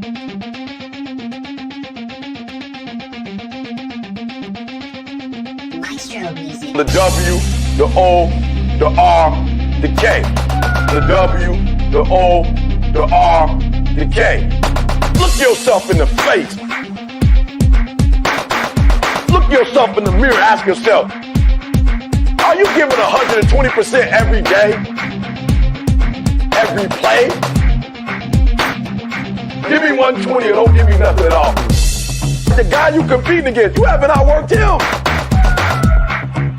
The W, the O, the R, the K. The W, the O, the R, the K. Look yourself in the face. Look yourself in the mirror. Ask yourself, are you giving 120% every day? Every play? Give me 120 or don't give me nothing at all. The guy you competing against, you haven't outworked him.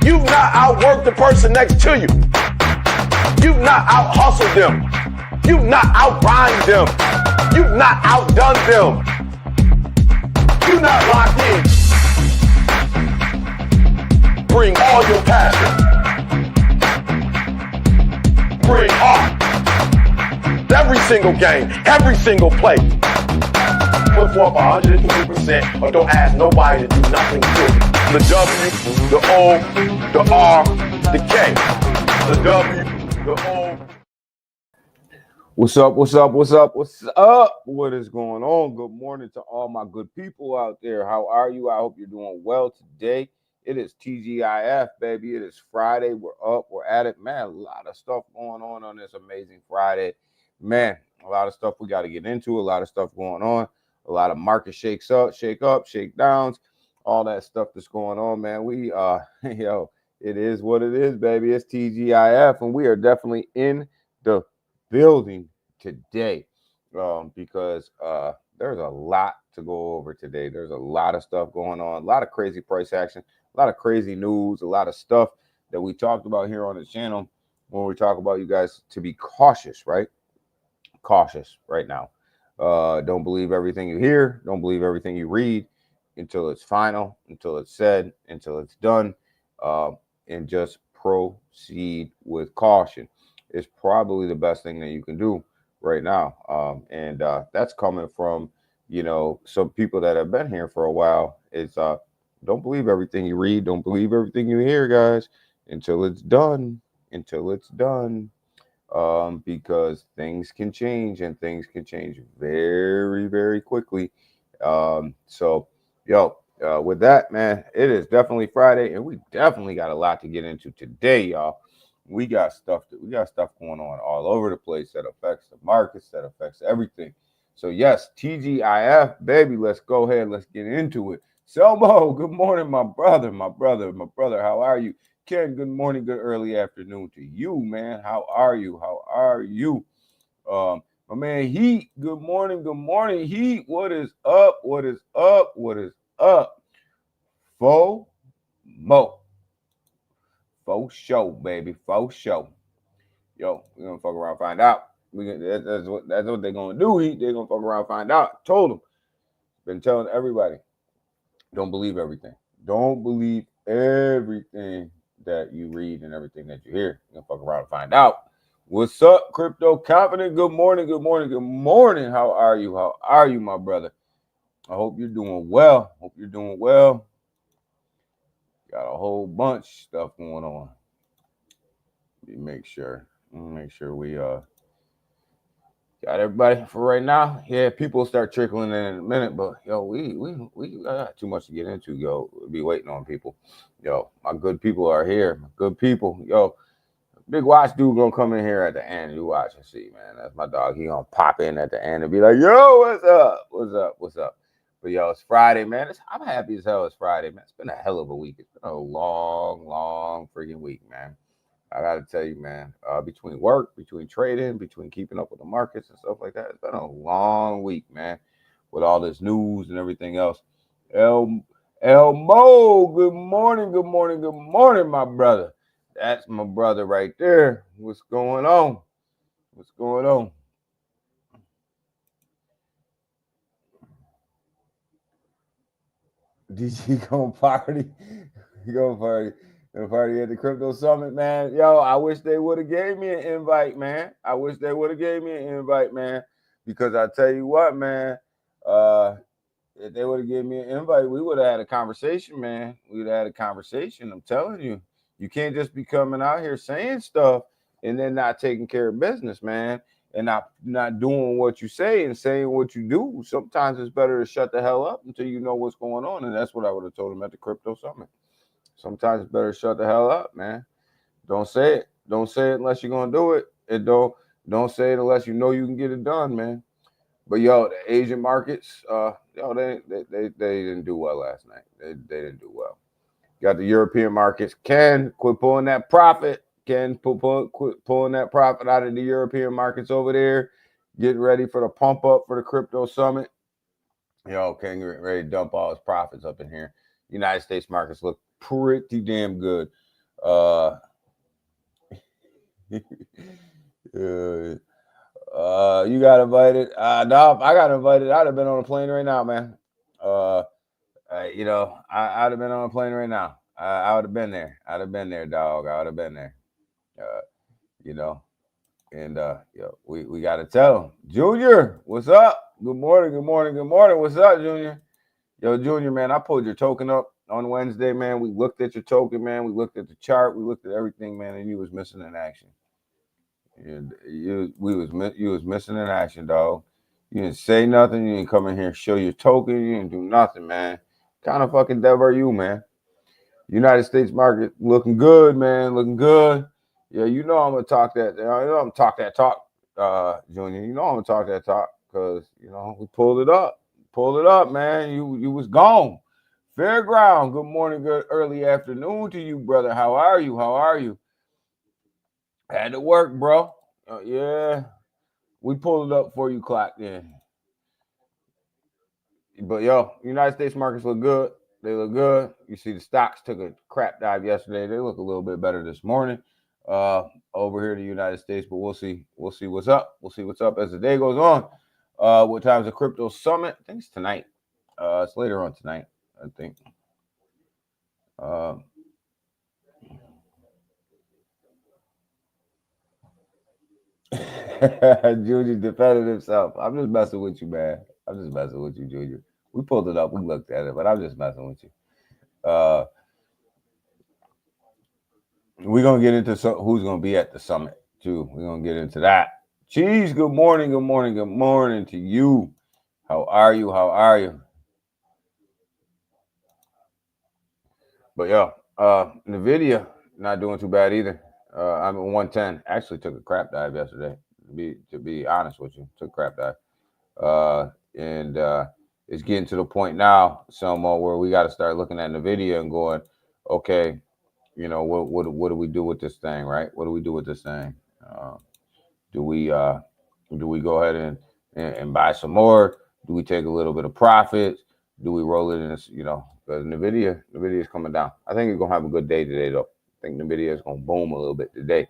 You've not outworked the person next to you. You've not out-hustled them. You've not out-grind them. You've not outdone them. You're not locked in. Bring all your passion. Bring heart. Every single game, every single play. Put forth 120% or don't ask nobody to do nothing to you. The W, the O, the R, the K. The W, the O. What's up? What's up? What's up? What's up? What is going on? Good morning to all my good people out there. How are you? I hope you're doing well today. It is TGIF, baby. It is Friday. We're up. We're at it. Man, a lot of stuff going on this amazing Friday. Man, a lot of stuff we got to get into. A lot of stuff going on. A lot of market shake downs. All that stuff that's going on, man. We it is what it is, baby. It's TGIF, and we are definitely in the building today because there's a lot to go over today. There's a lot of stuff going on, a lot of crazy price action, a lot of crazy news, a lot of stuff that we talked about here on the channel when we talk about you guys to be cautious, right? Cautious right now. Don't believe everything you hear. Don't believe everything you read until it's final, until it's said, until it's done, and just proceed with caution. It's probably the best thing that you can do right now. And that's coming from, some people that have been here for a while. It's don't believe everything you read. Don't believe everything you hear, guys, until it's done, because things can change and things can change very, very quickly. With that, man, it is definitely Friday, and we definitely got a lot to get into today, y'all. We got stuff going on all over the place that affects the markets, that affects everything. So yes, TGIF, baby, let's go ahead, let's get into it. Selmo, good morning, my brother. How are you? Ken, good morning, good early afternoon to you, man. How are you? My man Heat, good morning, Heat. What is up? Faux show, baby. Faux show. Yo, we're gonna fuck around, find out. That's what they're gonna do. They're gonna fuck around, find out. Told them. Been telling everybody. Don't believe everything. Don't believe everything that you read and everything that you hear. You're gonna fuck around and find out. What's up, Crypto Confident? Good morning. How are you, my brother? I hope you're doing well. Got a whole bunch of stuff going on. Let me make sure we got everybody for right now. Yeah, people start trickling in a minute, but we got too much to get into. We'll be waiting on people. My good people are here. My good people. Big Watch dude gonna come in here at the end. You watch and see, man. That's my dog. He gonna pop in at the end and be like, yo, what's up? But it's Friday, man. I'm happy as hell it's Friday, man. It's been a hell of a week. It's been a long freaking week, man. I gotta tell you, man, between work, between trading, between keeping up with the markets and stuff like that, it's been a long week, man, with all this news and everything else. Elmo, good morning, my brother. That's my brother right there. What's going on? DG gonna party. Party at the Crypto Summit, man. I wish they would have gave me an invite, man. Because I tell you what, man, if they would have given me an invite, we would have had a conversation, man. I'm telling you. You can't just be coming out here saying stuff and then not taking care of business, man. and not doing what you say and saying what you do, sometimes it's better to shut the hell up until you know what's going on. And that's what I would have told him at the crypto summit. Sometimes it's better to shut the hell up, man. Don't say it. Don't say it unless you're gonna do it. And don't say it unless you know you can get it done, man. But yo, the Asian markets, they didn't do well last night. They didn't do well. Got the European markets. Ken, quit pulling that profit. Ken, quit pulling that profit out of the European markets over there. Getting ready for the pump up for the crypto summit. Yo, Ken getting ready to dump all his profits up in here. United States markets look pretty damn good. You got invited. No, I got invited. I'd have been on a plane right now, man. I'd have been on a plane right now. I would have been there. I'd have been there, dog. I would have been there. We got to tell him, Junior, what's up? Good morning. What's up, Junior? Yo, Junior, man, I pulled your token up on Wednesday, man. We looked at your token, man. We looked at the chart. We looked at everything, man, and you was missing in action. You was missing in action, dog. You didn't say nothing. You didn't come in here and show your token. You didn't do nothing, man. Kind of fucking dev are you, man? United States market looking good, man. Looking good. Yeah, you know I'm gonna talk that. You know I'm gonna talk that talk, Junior. You know I'm gonna talk that talk because we pulled it up. Pulled it up, man. You was gone. Fair ground. Good morning, good early afternoon to you, brother. How are you? Had to work, bro. Yeah. We pulled it up for you, clocked in. But yo, United States markets look good. They look good. You see the stocks took a crap dive yesterday. They look a little bit better this morning. Over here in the United States, but we'll see what's up. We'll see what's up as the day goes on. What time's the crypto summit? I think it's tonight. It's later on tonight, I think. Junior defended himself. I'm just messing with you, man. I'm just messing with you, Junior. We pulled it up. We looked at it, but I'm just messing with you. We're going to get into who's going to be at the summit, too. We're going to get into that. Cheese, good morning to you. How are you? But, yo, NVIDIA not doing too bad either. I'm at 110. Actually took a crap dive yesterday, to be honest with you. Took a crap dive. And it's getting to the point now, Selma, where we got to start looking at NVIDIA and going, okay, what do we do with this thing, right? What do we do with this thing? Do we go ahead and buy some more? Do we take a little bit of profits? Do we roll it in this, because NVIDIA is coming down. I think it's going to have a good day today, though. I think NVIDIA is going to boom a little bit today.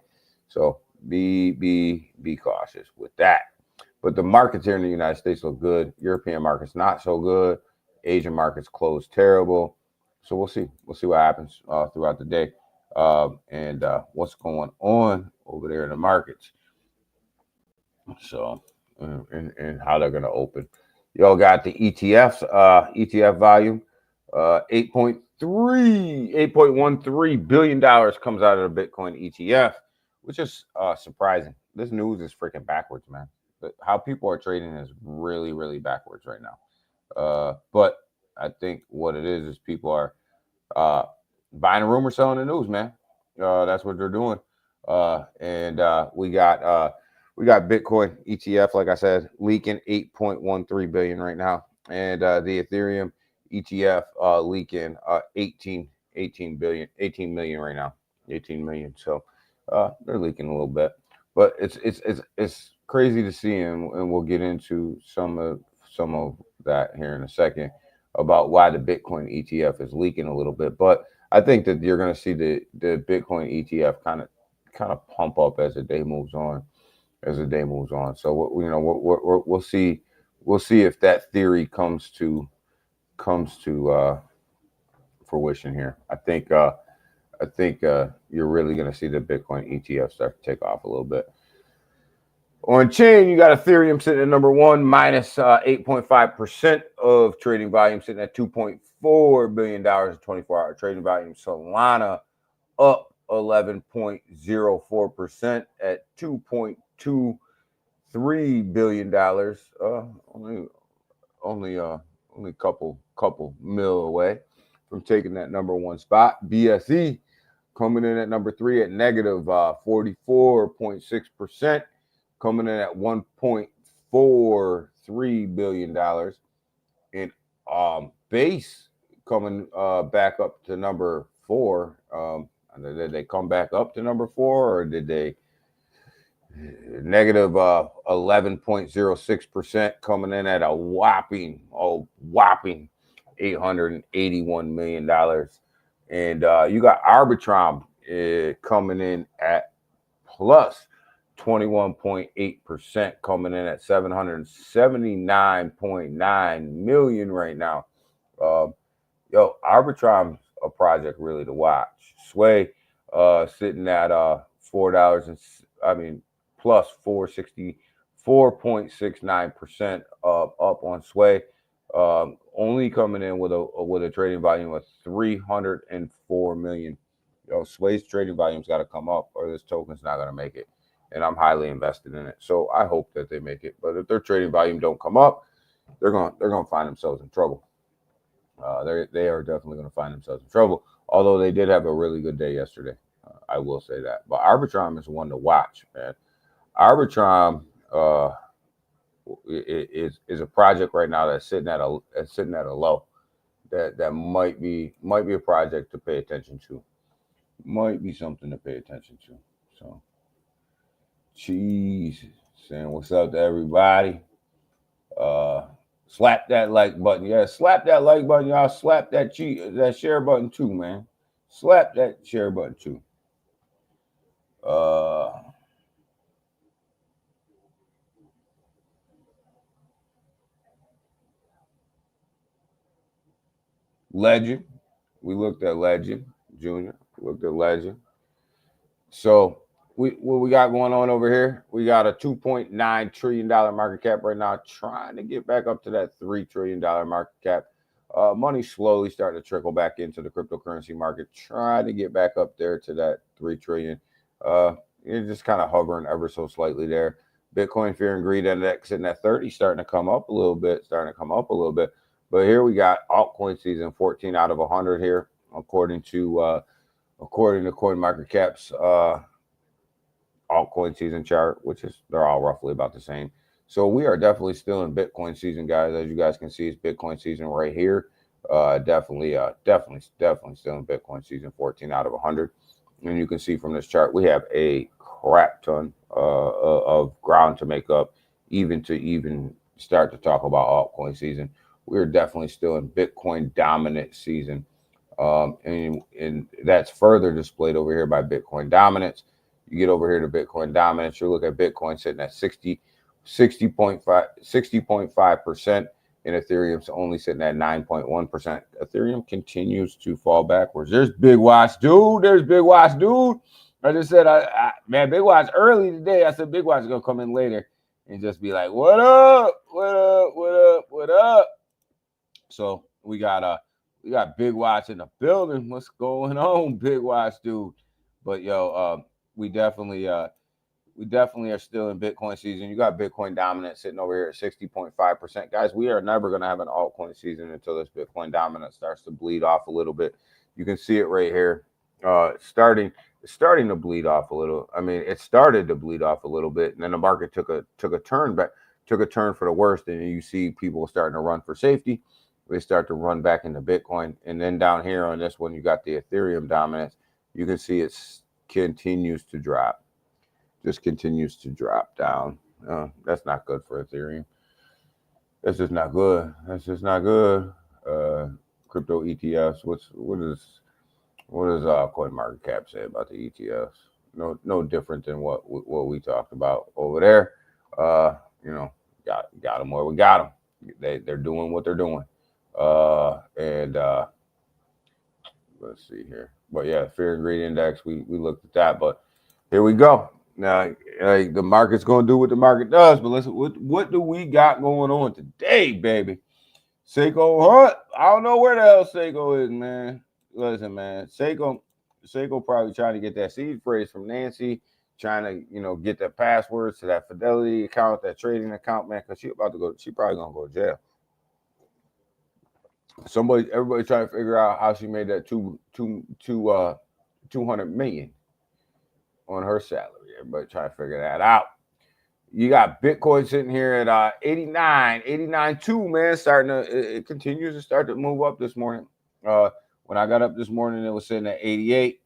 So be cautious with that. But the markets here in the United States look good. European markets not so good. Asian markets closed terrible. So we'll see. We'll see what happens throughout the day and what's going on over there in the markets. So and how they're going to open. Y'all got the ETFs, ETF volume, $8.13 billion comes out of the Bitcoin ETF, which is surprising. This news is freaking backwards, man. How people are trading is really, really backwards right now. But I think what it is people are buying a rumor, selling the news, man. That's what they're doing. And we got Bitcoin ETF, like I said, leaking 8.13 billion right now, and the Ethereum ETF leaking 18 million right now, 18 million. So they're leaking a little bit, but it's crazy to see, and we'll get into some of that here in a second about why the Bitcoin ETF is leaking a little bit. But I think that you're going to see the Bitcoin ETF kind of pump up as the day moves on. So we'll see if that theory comes to fruition here. I think you're really going to see the Bitcoin ETF start to take off a little bit. On chain, you got Ethereum sitting at number one, minus 8.5% of trading volume, sitting at $2.4 billion in 24-hour trading volume. Solana up 11.04% at $2.23 $3 billion. Only a couple mil away from taking that number one spot. BSE coming in at number 3 at negative 44.6%, coming in at $1.43 billion. And base coming back up to number 4. Did they come back up to number 4, or did they negative 11.06%, coming in at a whopping $881 million. And you got Arbitrum coming in at plus 21.8%, coming in at 779.9 million right now. Arbitrum's a project really to watch. Sway sitting at $4, plus 464.69% up on Sway. Only coming in with a trading volume of 304 million. Sway's trading volume's got to come up, or this token's not going to make it. And I'm highly invested in it, so I hope that they make it. But if their trading volume don't come up, they're gonna find themselves in trouble. They are definitely going to find themselves in trouble. Although they did have a really good day yesterday, I will say that. But Arbitrum is one to watch, man. Arbitrum is a project right now that's sitting at a low. That might be a project to pay attention to. Might be something to pay attention to. So, cheese saying what's up to everybody. Slap that like button. Yeah, slap that like button, y'all. Slap that share button too, man. Slap that share button too. Legend. We looked at Legend. Junior. Looked at Legend. So what we got going on over here? We got a $2.9 trillion market cap right now, trying to get back up to that $3 trillion market cap. Money slowly starting to trickle back into the cryptocurrency market, trying to get back up there to that 3 trillion. You're just kind of hovering ever so slightly there. Bitcoin Fear and Greed Index sitting at 30, starting to come up a little bit. But here we got altcoin season, 14 out of 100 here, according to CoinMarketCap's altcoin season chart, which is they're all roughly about the same. So we are definitely still in Bitcoin season, guys. As you guys can see, it's Bitcoin season right here. Definitely still in Bitcoin season, 14 out of 100. And you can see from this chart, we have a crap ton of ground to make up, even start to talk about altcoin season. We're definitely still in Bitcoin dominant season. And that's further displayed over here by Bitcoin dominance. You get over here to Bitcoin dominance, you look at Bitcoin sitting at 60.5%, and Ethereum's only sitting at 9.1%. Ethereum continues to fall backwards. There's Big Watch, dude. I just said, man, Big Watch early today. I said Big Watch is gonna come in later and just be like, what up? So we got Big Watch in the building. What's going on, Big Watch, dude? But we definitely are still in Bitcoin season. You got Bitcoin dominance sitting over here at 60.5%. Guys, we are never going to have an altcoin season until this Bitcoin dominance starts to bleed off a little bit. You can see it right here. It's starting to bleed off a little. I mean, it started to bleed off a little bit, and then the market took a turn for the worst, and you see people starting to run for safety. They start to run back into Bitcoin. And then down here on this one, you got the Ethereum dominance. You can see it continues to drop. Just continues to drop down. That's not good for Ethereum. That's just not good. Crypto ETFs. What does CoinMarketCap say about the ETFs? No different than what we talked about over there. Got them where we got them. They're doing what they're doing. Let's see here. But yeah, Fear and Greed Index, we looked at that. But here we go. Now, the market's going to do what the market does. But listen, what do we got going on today, baby? Seiko Hunt. I don't know where the hell Seiko is, man. Listen, man. Seiko probably trying to get that seed phrase from Nancy, trying to get that passwords to that Fidelity account, that trading account, man, because she probably gonna go to jail. Everybody trying to figure out how she made that 200 million on her salary. Everybody trying to figure that out. You got Bitcoin sitting here at 89.2, man. It continues to start to move up this morning. When I got up this morning, it was sitting at 88.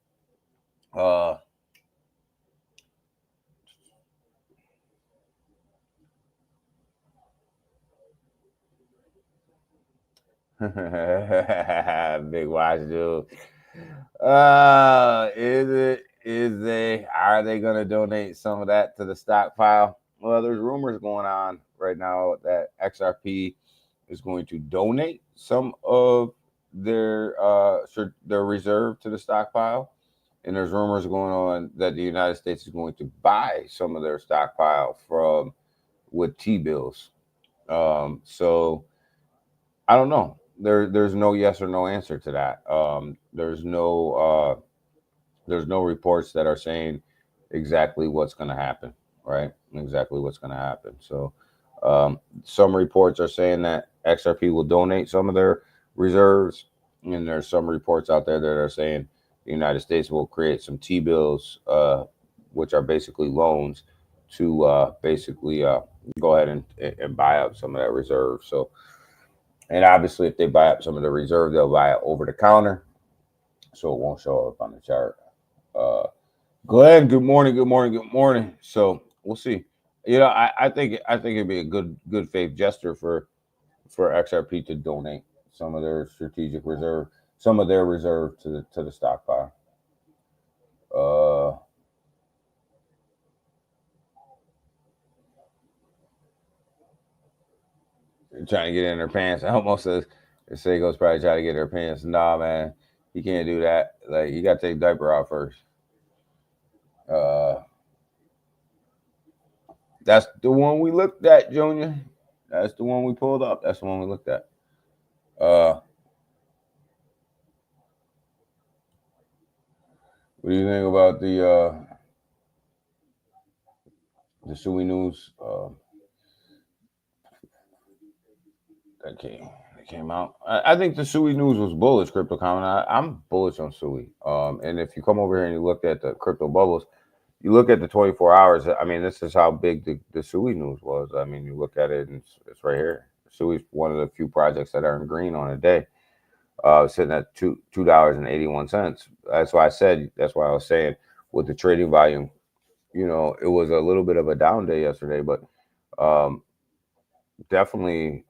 Big watch, dude. Are they gonna donate some of that to the stockpile? Well, there's rumors going on right now that XRP is going to donate some of their reserve to the stockpile, and there's rumors going on that the United States is going to buy some of their stockpile with T-bills. So I don't know. There's no yes or no answer to that. There's no reports that are saying exactly what's going to happen, right? Exactly what's going to happen. So some reports are saying that XRP will donate some of their reserves, and there's some reports out there that are saying the United States will create some T-bills, which are basically loans to basically go ahead and buy up some of that reserve. So. And obviously, if they buy up some of the reserve, they'll buy it over the counter, so it won't show up on the chart. Glenn, good morning. So we'll see. I think it'd be a good faith gesture for XRP to donate some of their strategic reserve, some of their reserve to the stockpile. Trying to get in her pants. I almost says Seiko's probably trying to get her pants. Nah, man, you can't do that. Like, you got to take the diaper off first. That's the one we looked at, Junior. That's the one we pulled up. That's the one we looked at. What do you think about the SUI news? That came out. I think the SUI news was bullish, Crypto Common. I'm bullish on SUI. And if you come over here and you look at the crypto bubbles, you look at the 24 hours. I mean, this is how big the SUI news was. I mean, you look at it and it's right here. SUI is one of the few projects that earned green on a day. Sitting at $2.81. That's why I was saying with the trading volume, it was a little bit of a down day yesterday, but definitely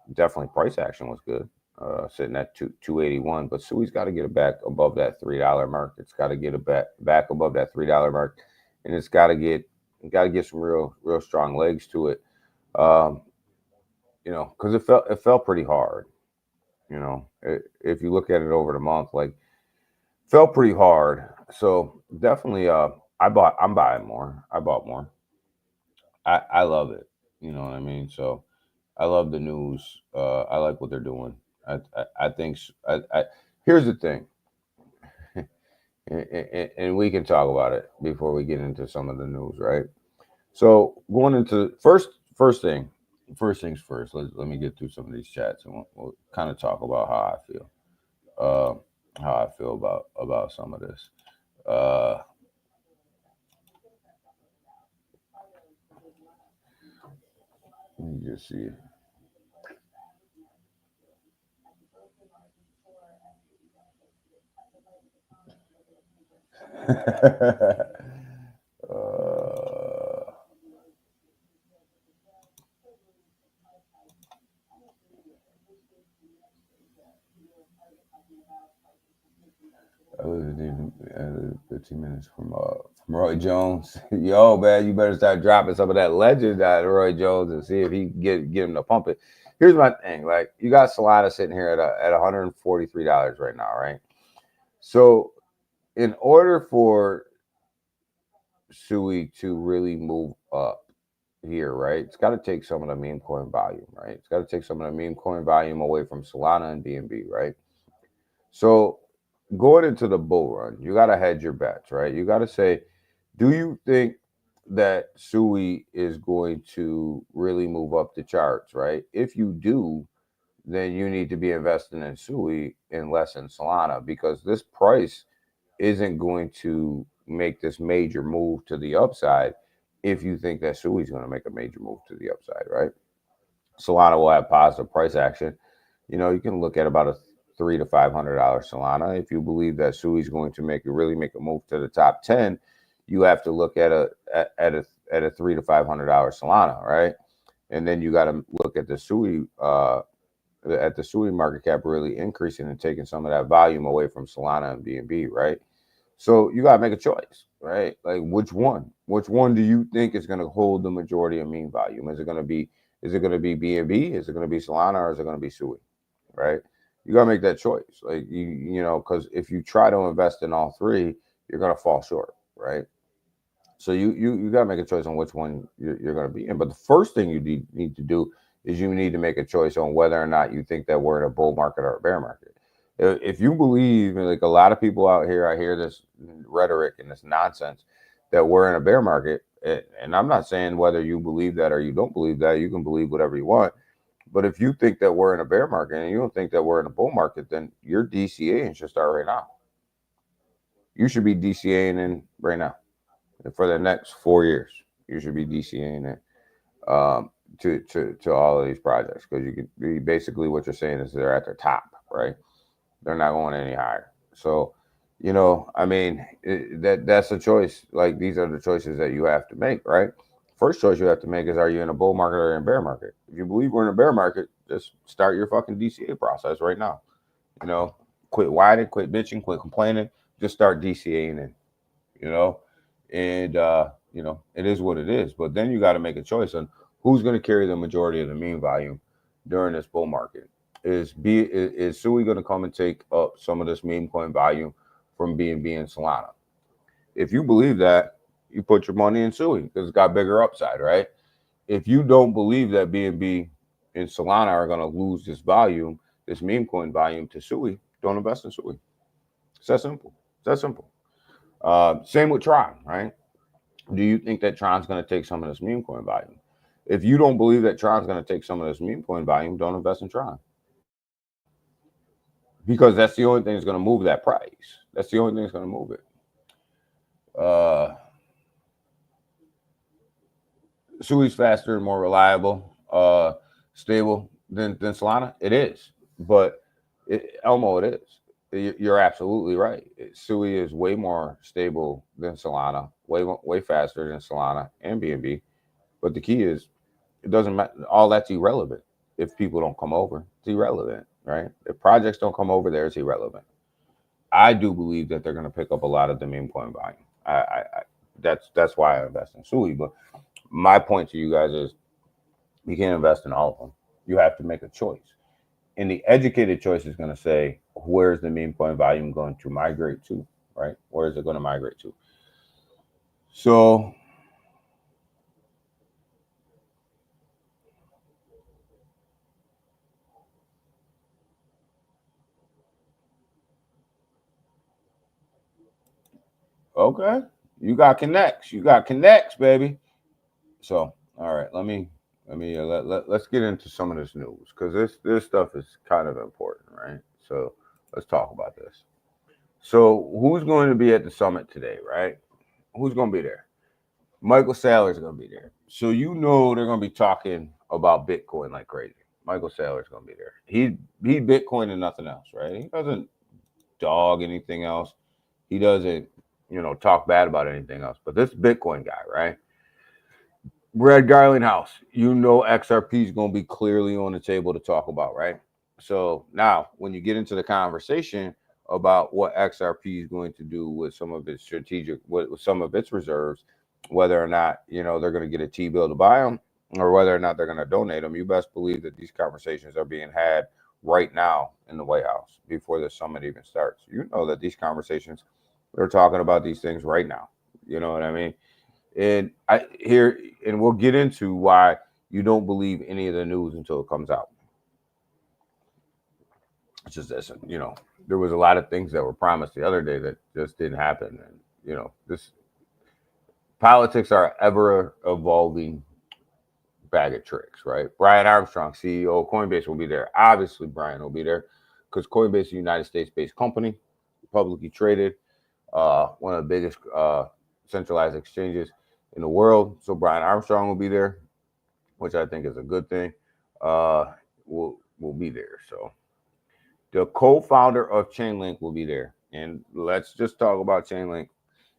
price action was good. Sitting at 281, but SUI's got to get it back above that $3 mark. It's got to get it back above that $3 mark, and it's got to get some real strong legs to it. Because it fell pretty hard. If you look at it over the month, like, fell pretty hard. So definitely, I'm buying more. I bought more. I love it. You know what I mean? So I love the news. I like what they're doing. I think. Here's the thing, and we can talk about it before we get into some of the news, right? So going into first things first. Let me get through some of these chats, and we'll kind of talk about how I feel. How I feel about some of this. Let me just see. I was 15 minutes from Roy Jones. Yo, man, you better start dropping some of that legend out of Roy Jones and see if he can get him to pump it. Here's my thing: like, you got Solana sitting here at $143 right now, right? So, in order for SUI to really move up here, right, it's got to take some of the meme coin volume, right? It's got to take some of the meme coin volume away from Solana and BNB, right? So, going into the bull run, you got to hedge your bets, right? You got to say, do you think that SUI is going to really move up the charts, right? If you do, then you need to be investing in SUI and less in Solana, because this price isn't going to make this major move to the upside if you think that SUI is going to make a major move to the upside, right? Solana will have positive price action. You can look at about a $300 to $500 Solana. If you believe that SUI is going to really make a move to the top 10, you have to look at a $300 to $500 Solana, right? And then you got to look at the SUI market cap really increasing and taking some of that volume away from Solana and BNB, right? So you got to make a choice, right? Like which one? Which one do you think is going to hold the majority of mean volume? Is it going to be BNB? Is it going to be Solana, or is it going to be SUI? Right? You got to make that choice. Like because if you try to invest in all three, you're going to fall short, right? So you got to make a choice on which one you're going to be in. But the first thing you need to do is you need to make a choice on whether or not you think that we're in a bull market or a bear market. If you believe, like a lot of people out here, I hear this rhetoric and this nonsense that we're in a bear market, and I'm not saying whether you believe that or you don't believe that. You can believe whatever you want. But if you think that we're in a bear market and you don't think that we're in a bull market, then your DCAing should start right now. You should be DCAing in right now. For the next 4 years, you should be DCAing it to all of these projects, because you can be basically what you're saying is they're at their top, right? They're not going any higher. So, that's a choice. Like these are the choices that you have to make, right? First choice you have to make is, are you in a bull market or in a bear market? If you believe we're in a bear market, just start your fucking DCA process right now. Quit whining, quit bitching, quit complaining. Just start DCAing in, and it is what it is. But then you got to make a choice on who's going to carry the majority of the mean volume during this bull market. Is SUI going to come and take up some of this meme coin volume from BNB and Solana? If you believe that, you put your money in SUI because it's got bigger upside, right? If you don't believe that BNB and Solana are going to lose this volume, this meme coin volume to SUI, don't invest in SUI. It's that simple. Same with Tron, right? Do you think that Tron's going to take some of this meme coin volume? If you don't believe that Tron's going to take some of this meme coin volume, don't invest in Tron. Because that's the only thing that's going to move that price. That's the only thing that's going to move it. SUI's faster and more reliable, stable than Solana. It is. But, Elmo, it is. You're absolutely right. SUI is way more stable than Solana, way faster than Solana and BNB. But the key is, it doesn't matter. All that's irrelevant if people don't come over. It's irrelevant, right? If projects don't come over there, it's irrelevant. I do believe that they're going to pick up a lot of the meme coin volume. That's why I invest in SUI. But my point to you guys is, you can't invest in all of them. You have to make a choice. And the educated choice is going to say, where's the meme coin volume going to migrate to, right? Where is it going to migrate to? So, okay, you got connects. You got connects, baby. So, all right, let's get into some of this news, because this stuff is kind of important, right? So let's talk about this. So who's going to be at the summit today, right? Who's going to be there? Michael Saylor is going to be there. So they're going to be talking about Bitcoin like crazy. Michael Saylor is going to be there. He Bitcoin and nothing else, right? He doesn't dog anything else. He doesn't, talk bad about anything else. But this Bitcoin guy, right? Brad Garlinghouse, XRP is going to be clearly on the table to talk about, right? So now, when you get into the conversation about what XRP is going to do with some of its with some of its reserves, whether or not, they're going to get a T-bill to buy them, or whether or not they're going to donate them, you best believe that these conversations are being had right now in the White House before the summit even starts. You know that these conversations, they're talking about these things right now. You know what I mean? And we'll get into why you don't believe any of the news until it comes out. It's just this, there was a lot of things that were promised the other day that just didn't happen. And, politics are ever evolving bag of tricks, right? Brian Armstrong, CEO of Coinbase, will be there. Obviously, Brian will be there because Coinbase is a United States-based company, publicly traded, one of the biggest centralized exchanges in the world. So Brian Armstrong will be there, which I think is a good thing. Will be there. So the co-founder of Chainlink will be there, and let's just talk about Chainlink.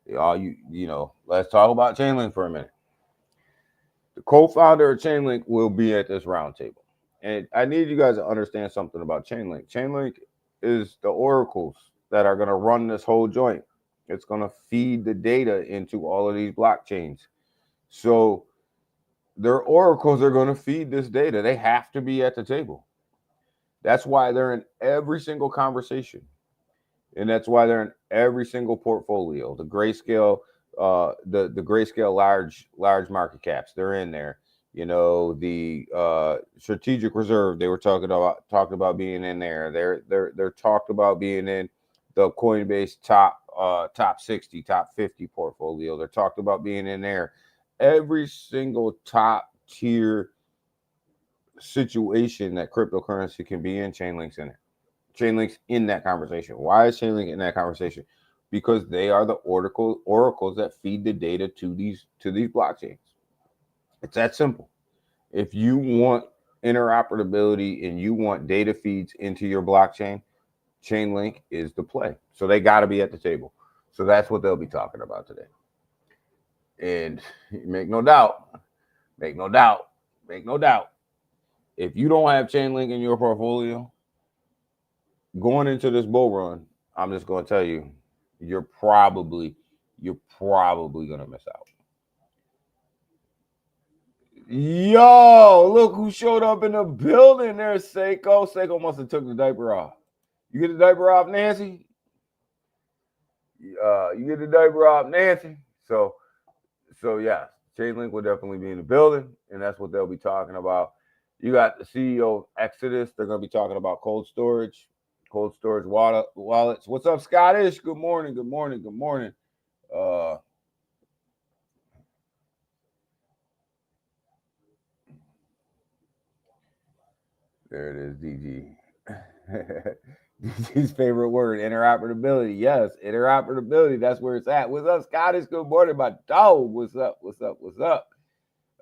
Let's talk about Chainlink for a minute. The co-founder of Chainlink will be at this roundtable. And I need you guys to understand something about Chainlink. Chainlink is the oracles that are going to run this whole joint. It's going to feed the data into all of these blockchains. So their oracles are going to feed this data. They have to be at the table. That's why they're in every single conversation. And that's why they're in every single portfolio. The Grayscale, the Grayscale large market caps, they're in there. You know, the strategic reserve, they were talking about being in there. They're talked about being in the Coinbase top 60, top 50 portfolio. They're talked about being in there. Every single top tier situation that cryptocurrency can be in, Chainlink's in it. Chainlink's in that conversation. Why is Chainlink in that conversation? Because they are the oracles that feed the data to these blockchains. It's that simple. If you want interoperability and you want data feeds into your blockchain, Chainlink is the play. So they got to be at the table. So that's what they'll be talking about today. And make no doubt, if you don't have Chainlink in your portfolio, going into this bull run, I'm just going to tell you, you're probably going to miss out. Yo, look who showed up in the building there, Seiko. Seiko must have took the diaper off. You get the diaper off, Nancy? You get the diaper off, Nancy? So yeah, Chainlink will definitely be in the building, and that's what they'll be talking about. You got the CEO of Exodus. They're going to be talking about cold storage wallets. What's up, Scottish? Good morning. There it is, DG. DG's favorite word, interoperability. Yes, interoperability. That's where it's at. What's up, Scottish? Good morning, my dog. What's up?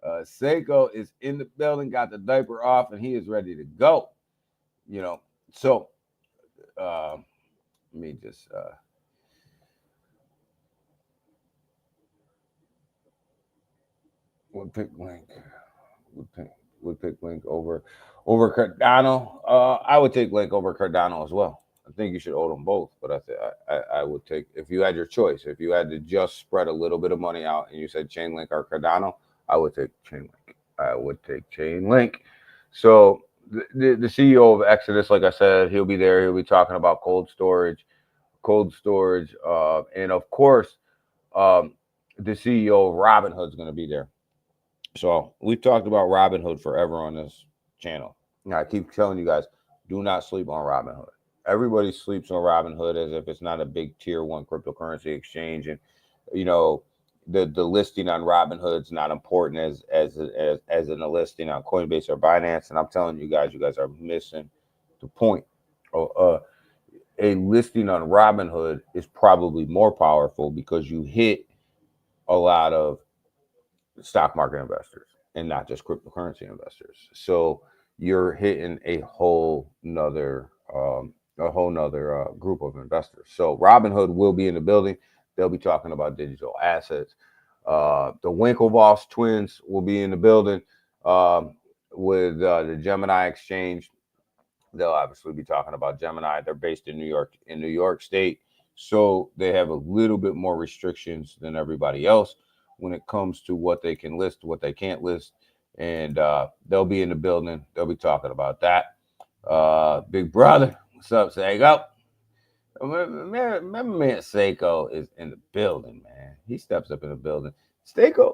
Seiko is in the building, got the diaper off, and he is ready to go. You know, so let me just we'll pick Link over Cardano. I would take Link over Cardano as well. I think you should own them both, but I would take, if you had your choice, if you had to just spread a little bit of money out and you said Chainlink or Cardano, I would take Chainlink. So the CEO of Exodus, like I said, he'll be there. He'll be talking about cold storage, and of course, the CEO of Robinhood is going to be there. So we've talked about Robinhood forever on this channel. Now, I keep telling you guys, do not sleep on Robinhood. Everybody sleeps on Robinhood as if it's not a big tier 1 cryptocurrency exchange, and you know the listing on Robinhood is not important as in a listing on Coinbase or Binance. And I'm telling you guys are missing the point. A listing on Robinhood is probably more powerful because you hit a lot of stock market investors and not just cryptocurrency investors. So you're hitting a whole nother group of investors. So Robinhood will be in the building. They'll be talking about digital assets. The Winklevoss twins will be in the building with the Gemini exchange. They'll obviously be talking about Gemini. They're based in New York State. So they have a little bit more restrictions than everybody else when it comes to what they can list, what they can't list. And they'll be in the building. They'll be talking about that. Big brother, what's up, Seiko? Man, Seiko is in the building, man. He steps up in the building. Seiko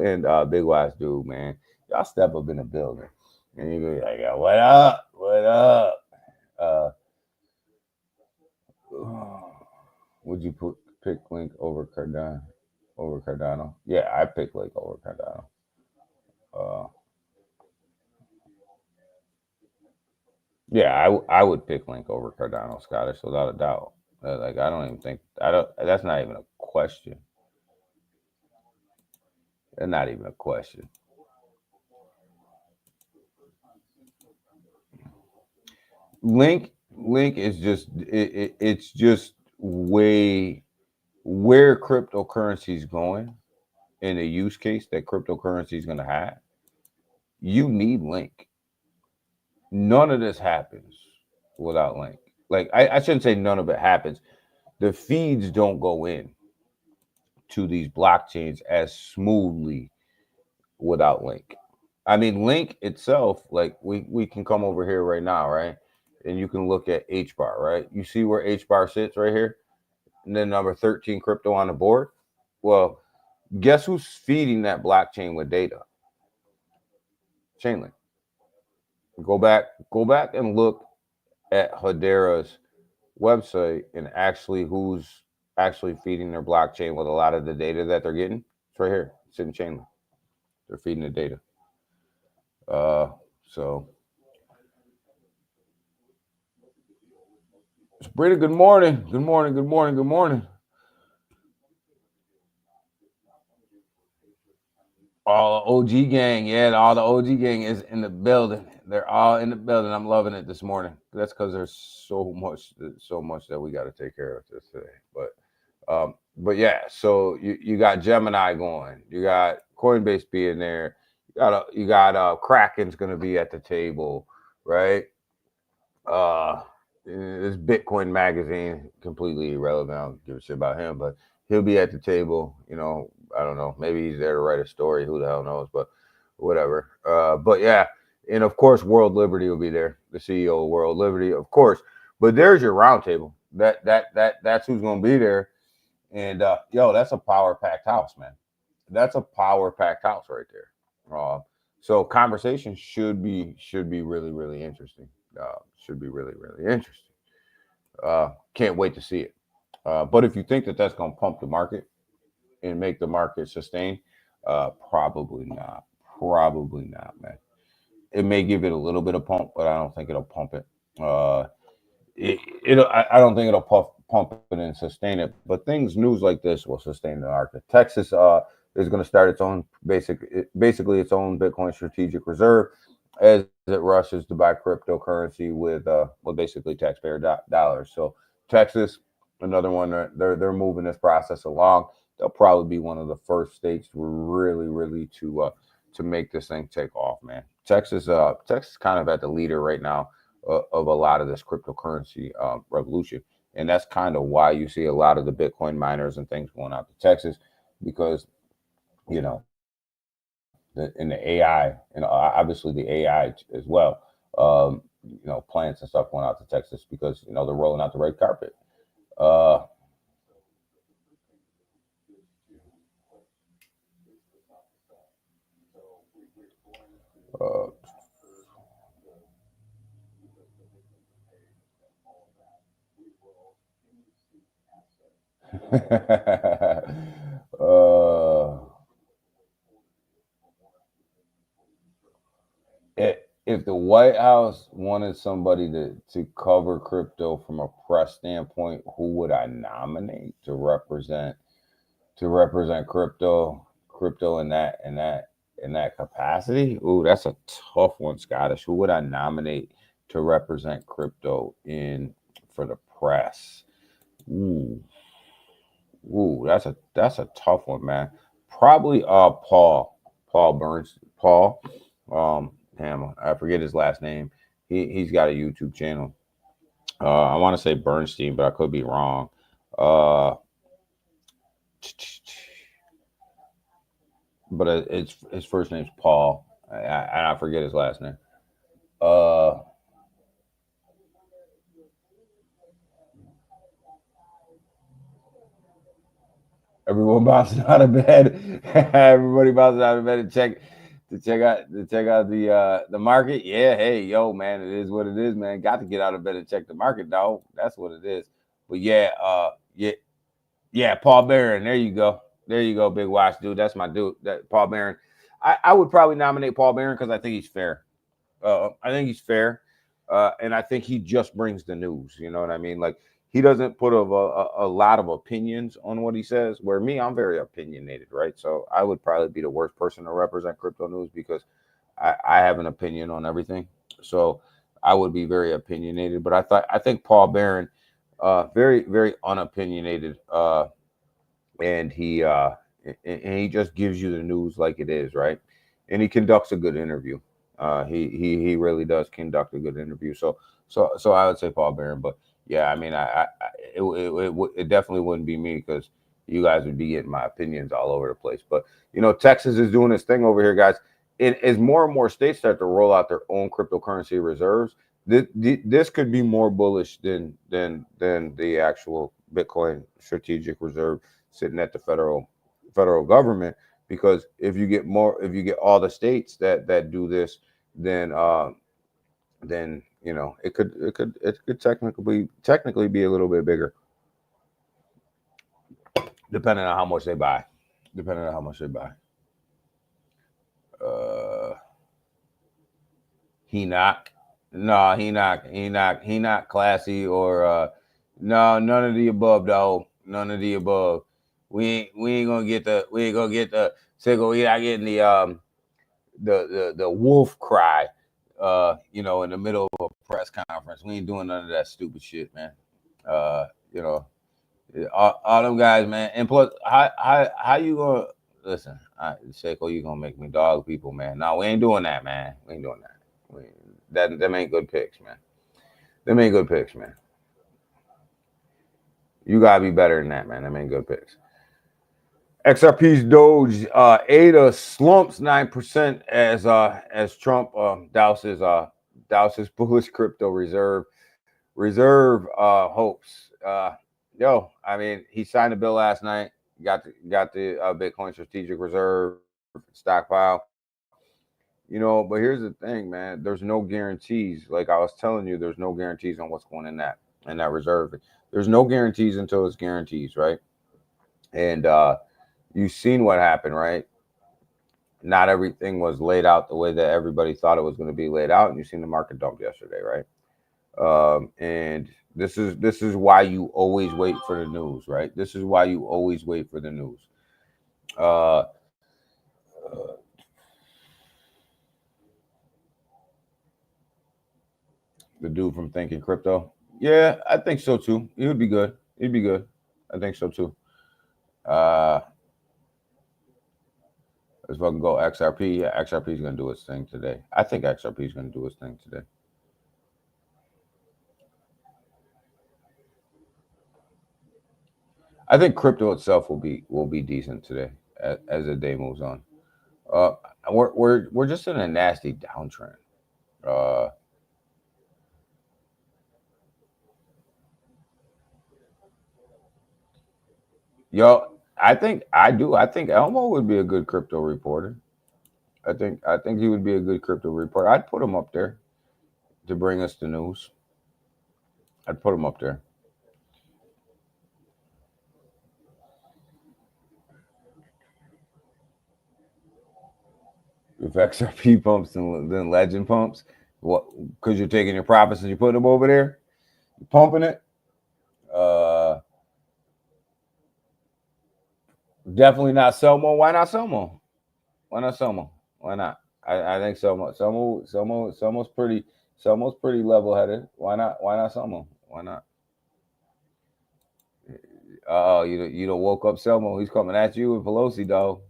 and Big Wise Dude, man. Y'all step up in the building. And you be like, what up? Would you pick Link over Cardano? over Cardano. Yeah, I pick Link over Cardano. Yeah, I would pick Link over Cardano, Scottish, without a doubt. Like I don't even think I don't. That's not even a question. That's not even a question. Link is just it's just way where cryptocurrency is going in a use case that cryptocurrency is going to have. You need Link. None of this happens without Link. Like I shouldn't say none of it happens. The feeds don't go in to these blockchains as smoothly without Link. I mean, Link itself, like we can come over here right now, right? And you can look at HBAR, right? You see where HBAR sits right here? And then number 13 crypto on the board. Well, guess who's feeding that blockchain with data? Chainlink. Go back and look at Hedera's website and actually who's actually feeding their blockchain with a lot of the data that they're getting. It's right here. It's in Chainlink. They're feeding the data. So Sabrina, good morning. Good morning. Good morning. Good morning. All the OG gang, yeah, all the OG gang is in the building. They're all in the building. I'm loving it this morning. That's because there's so much that we got to take care of this today. But yeah, so you got Gemini going, you got Coinbase being there, you got Kraken's going to be at the table, right? This Bitcoin magazine completely irrelevant. I don't give a shit about him, but he'll be at the table. You know, I don't know. Maybe he's there to write a story. Who the hell knows? But whatever. But yeah, and of course, World Liberty will be there. The CEO of World Liberty, of course. But there's your roundtable. That's who's going to be there. And yo, that's a power packed house, man. That's a power packed house right there. So conversation should be really really interesting. Should be really really interesting. Can't wait to see it. But if you think that that's going to pump the market and make the market sustain, probably not. Probably not, man. It may give it a little bit of pump, but I don't think it'll pump it. I don't think it'll pump it and sustain it. But news like this will sustain the market. Texas is going to start its own basically its own Bitcoin strategic reserve as it rushes to buy cryptocurrency with basically taxpayer dollars. So Texas, another one, they're moving this process along. They'll probably be one of the first states to really to make this thing take off, man. Texas kind of at the leader right now of a lot of this cryptocurrency revolution. And that's kind of why you see a lot of the Bitcoin miners and things going out to Texas, because, you know, in the AI, and obviously the AI as well, you know, plants and stuff going out to Texas because, you know, they're rolling out the red carpet. If the White House wanted somebody to cover crypto from a press standpoint, who would I nominate to represent crypto in that capacity? Ooh, that's a tough one, Scottish. Who would I nominate to represent crypto for the press? Ooh, that's a tough one, man. Probably Paul Burns. I forget his last name. He's got a YouTube channel. I want to say Bernstein, but I could be wrong. But his first name's Paul. I forget his last name. Everyone bouncing out of bed. Everybody bouncing out of bed to check out the market. Yeah, hey, yo, man, it is what it is, man. Got to get out of bed and check the market, dog. That's what it is. But yeah, Paul Barron. There you go. There you go, Big Watch dude. That's my dude. That Paul Barron. I would probably nominate Paul Barron because I think he's fair. I think he's fair, and I think he just brings the news. You know what I mean? Like he doesn't put a lot of opinions on what he says. Where me, I'm very opinionated, right? So I would probably be the worst person to represent crypto news because I have an opinion on everything. So I would be very opinionated. But I think Paul Barron, very very unopinionated, and he just gives you the news like it is, right? And he conducts a good interview. He really does conduct a good interview. So I would say Paul Barron. But yeah, I mean, it definitely wouldn't be me because you guys would be getting my opinions all over the place. But you know, Texas is doing this thing over here, guys. As more and more states start to roll out their own cryptocurrency reserves, this could be more bullish than the actual Bitcoin strategic reserve sitting at the federal government. Because if you get all the states that do this, then you know it could technically be a little bit bigger, depending on how much they buy. He not classy or no, none of the above, though. None of the above. We ain't gonna get the sickle. We not getting the wolf cry, you know, in the middle of a press conference. We ain't doing none of that stupid shit, man. You know, all them guys, man. And plus, how you gonna listen? Seiko, you gonna make me dog people, man? No, we ain't doing that, man. We ain't doing that. Them ain't good picks, man. Them ain't good picks, man. You gotta be better than that, man. Them ain't good picks. XRP's Doge ADA slumps 9% as Trump douses bullish crypto reserve hopes. Yo, I mean, he signed a bill last night. Got the Bitcoin strategic reserve stockpile. You know, but here's the thing, man. There's no guarantees. Like I was telling you, there's no guarantees on what's going in that reserve. There's no guarantees until it's guarantees, right? And you've seen what happened, right? Not everything was laid out the way that everybody thought it was going to be laid out, and you've seen the market dump yesterday, right? And this is why you always wait for the news, right? This is why you always wait for the news. The dude from Thinking Crypto, yeah, I think so too. He would be good. He'd be good. I think so too. Let's fucking go XRP. Yeah, XRP is gonna do its thing today. I think XRP is gonna do its thing today. I think crypto itself will be decent today as the day moves on. We're just in a nasty downtrend. Yo, I think Elmo would be a good crypto reporter. I think he would be a good crypto reporter. I'd put him up there to bring us the news. I'd put him up there. If XRP pumps then Legend pumps, what? Because you're taking your profits and you're putting them over there, you're pumping it. Definitely not Selmo. Why not Selmo? Why not Selmo? Why not? I think Selmo's pretty level headed. Why not Selmo? Why not? Oh, you don't woke up Selmo. He's coming at you with Pelosi, dog.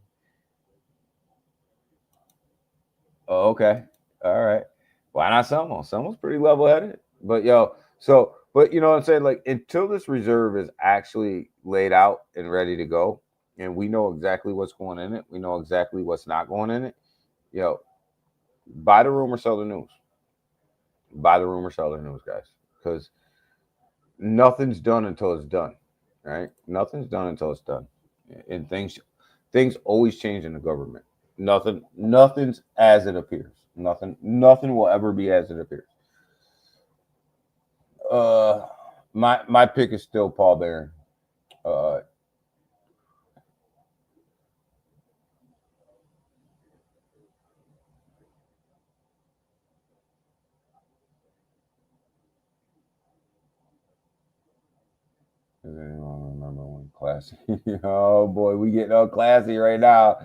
Oh, okay. All right. Why not Selmo? Selmo's pretty level headed. But but you know what I'm saying? Like until this reserve is actually laid out and ready to go, and we know exactly what's going in it, we know exactly what's not going in it. Buy the rumor, sell the news. Buy the rumor, sell the news, guys. Because nothing's done until it's done. Right? Nothing's done until it's done. And things always change in the government. Nothing's as it appears. Nothing will ever be as it appears. My pick is still Paul Barron. Classy. Oh boy, we getting all classy right now.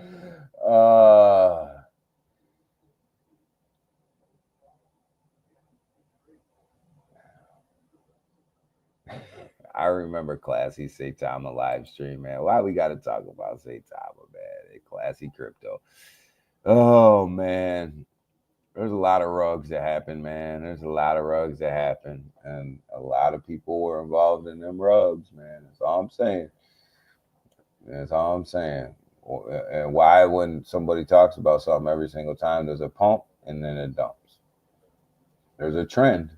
I remember Classy Saitama live stream, man. Why we got to talk about Saitama, man? Classy Crypto. Oh man, there's a lot of rugs that happen, man. There's a lot of rugs that happen, and a lot of people were involved in them rugs, man. That's all I'm saying. That's all I'm saying. And why, when somebody talks about something every single time, there's a pump and then it dumps. There's a trend.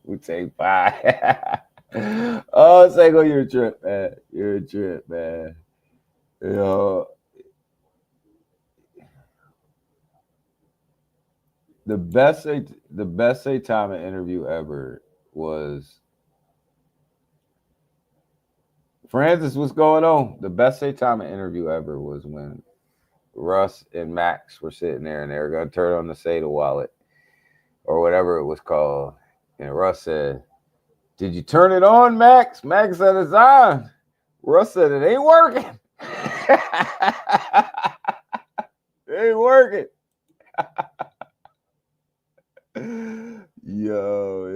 Wu-Tang Pie. Oh, Seiko, you're a trip, man. You're a trip, man. You know, the best Saitama interview ever was Francis. What's going on? The best Saitama interview ever was when Russ and Max were sitting there and they were going to turn on the SATA wallet or whatever it was called. And Russ said, "Did you turn it on, Max?" Max said, "It's on." Russ said, "It ain't working." It ain't working. Yo,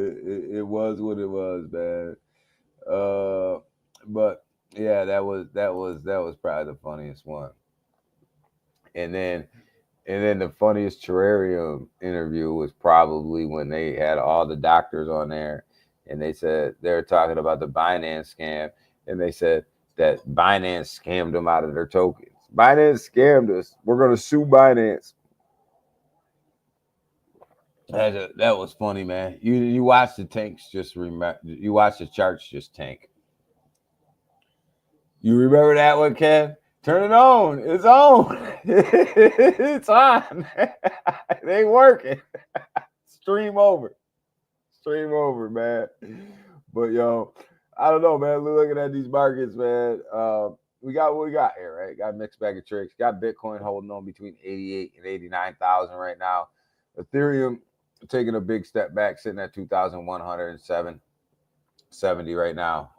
it was what it was, man. But yeah, that was probably the funniest one. And then the funniest terrarium interview was probably when they had all the doctors on there and they said they were talking about the Binance scam, and they said that Binance scammed them out of their tokens. Binance scammed us. We're gonna sue Binance. That was funny, man. You watch the tanks just remember. You watch the charts just tank. You remember that one, Kev? Turn it on. It's on. It's on. It ain't working. Stream over, man. But yo, I don't know, man. Looking at these markets, man. We got what we got here, right? Got a mixed bag of tricks. Got Bitcoin holding on between 88 and 89,000 right now. Ethereum taking a big step back, sitting at 2,170 right now.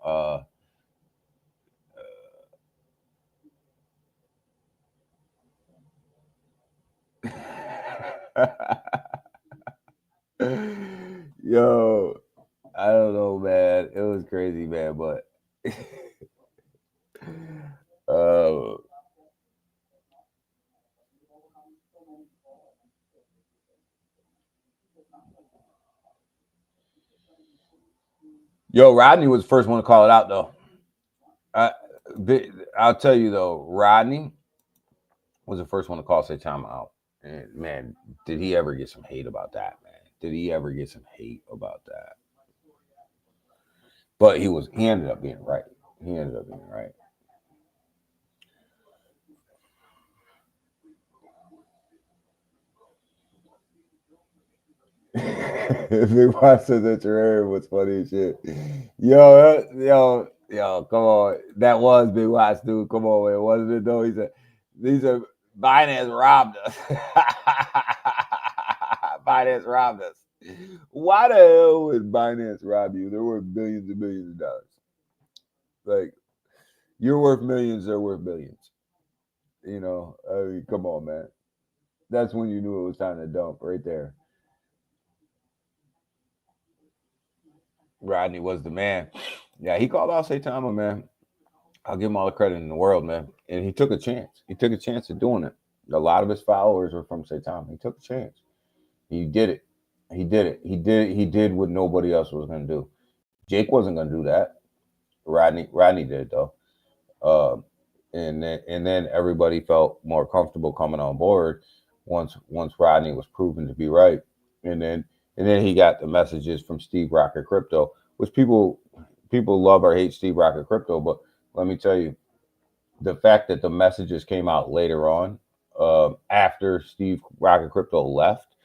Yo, I don't know, man. It was crazy, man, but yo, Rodney was the first one to call it out, though. I'll tell you though, Rodney was the first one to call Saitama out. And man, did he ever get some hate about that, man? Did he ever get some hate about that? But he ended up being right. He ended up being right. Big Boss said that terrarium was funny as shit. Yo, come on. That was Big Watts, dude. Come on, man. Wasn't it though? He said, these are Binance robbed us. Binance robbed us. Why the hell would Binance rob you? They're worth billions and billions of dollars. Like, you're worth millions, they're worth billions. You know, I mean, come on, man. That's when you knew it was time to dump right there. Rodney was the man. Yeah, he called out Saitama, man. I'll give him all the credit in the world, man. And he took a chance. He took a chance of doing it. A lot of his followers were from Saitama. He took a chance. He did it. He did what nobody else was going to do. Jake wasn't going to do that. Rodney did, though. And then everybody felt more comfortable coming on board once Rodney was proven to be right. And then he got the messages from Steve Rocket Crypto, which people love or hate Steve Rocket Crypto, but let me tell you, the fact that the messages came out later on, after Steve Rocket Crypto left,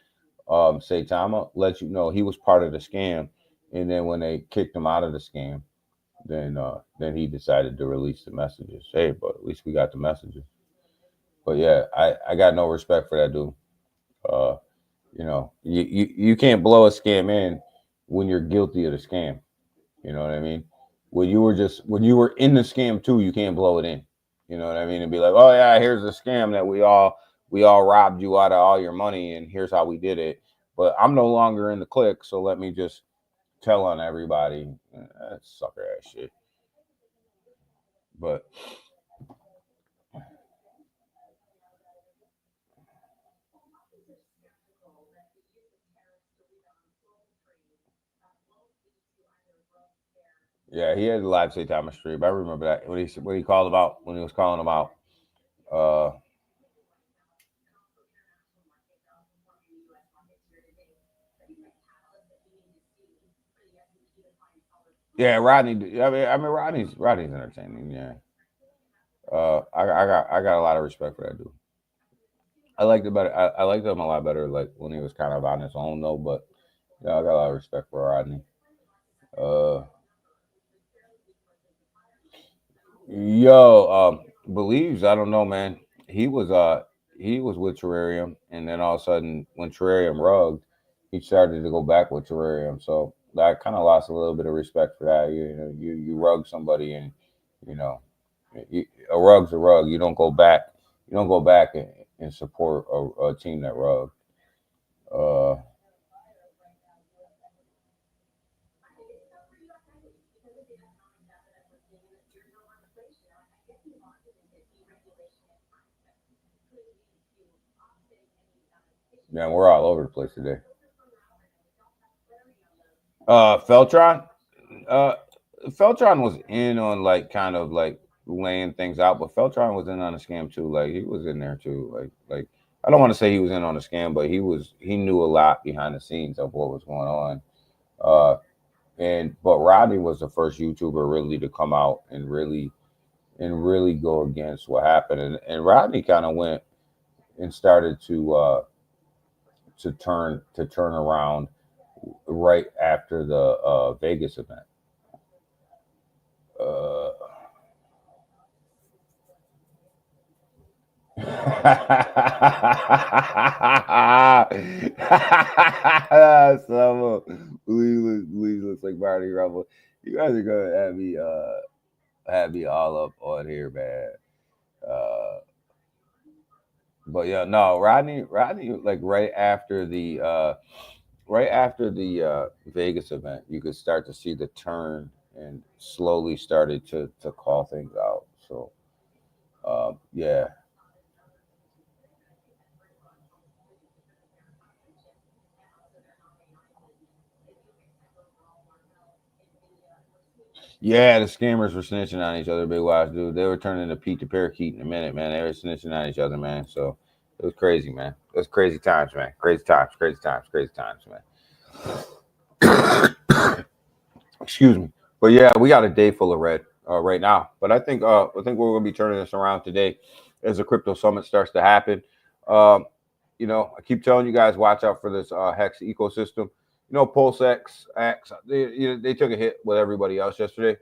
Saitama, lets you know he was part of the scam. And then when they kicked him out of the scam, then he decided to release the messages. Hey, but at least we got the messages. But yeah, I got no respect for that dude. Uh, you can't blow a scam in when you're guilty of the scam. You know what I mean? When you were in the scam too, you can't blow it in. You know what I mean? And be like, oh yeah, here's the scam that we all robbed you out of all your money, and here's how we did it. But I'm no longer in the clique, so let me just tell on everybody. That's sucker ass shit. But yeah, he had a live say Thomas Street. I remember that when he called about when he was calling about uh yeah, Rodney. I mean Rodney's entertaining. Yeah, I got a lot of respect for that dude. I liked it better. I liked him a lot better, like when he was kind of on his own though. But yeah, I got a lot of respect for Rodney. Uh, Believes. I don't know, man. He was with Terrarium, and then all of a sudden, when Terrarium rugged, he started to go back with Terrarium. So I kind of lost a little bit of respect for that. You rug somebody, and you know, a rug's a rug. You don't go back. You don't go back and support a team that rugged. Uh, Man, we're all over the place today. Feltron. Uh, Feltron was in on like kind of like laying things out, but Feltron was in on a scam too. Like he was in there too. Like I don't want to say he was in on a scam, but he knew a lot behind the scenes of what was going on. Uh, and but Rodney was the first YouTuber really to come out and really go against what happened, and Rodney kind of went and started to turn around right after the Vegas event. Uh, Some looks like Barney Rubble. You guys are gonna have me all up on here, man. Uh, but yeah, no, Rodney, like right after the Vegas event, you could start to see the turn and slowly started to call things out. So yeah, yeah, the scammers were snitching on each other, big wise dude. They were turning to Pete the Parakeet in a minute, man. They were snitching on each other, man. So it was crazy, man. It was crazy times, man. Crazy times, crazy times, crazy times, man. Excuse me. But yeah, we got a day full of red right now. But I think we're gonna be turning this around today as the crypto summit starts to happen. Um, I keep telling you guys, watch out for this Hex ecosystem. Pulse X, they took a hit with everybody else yesterday,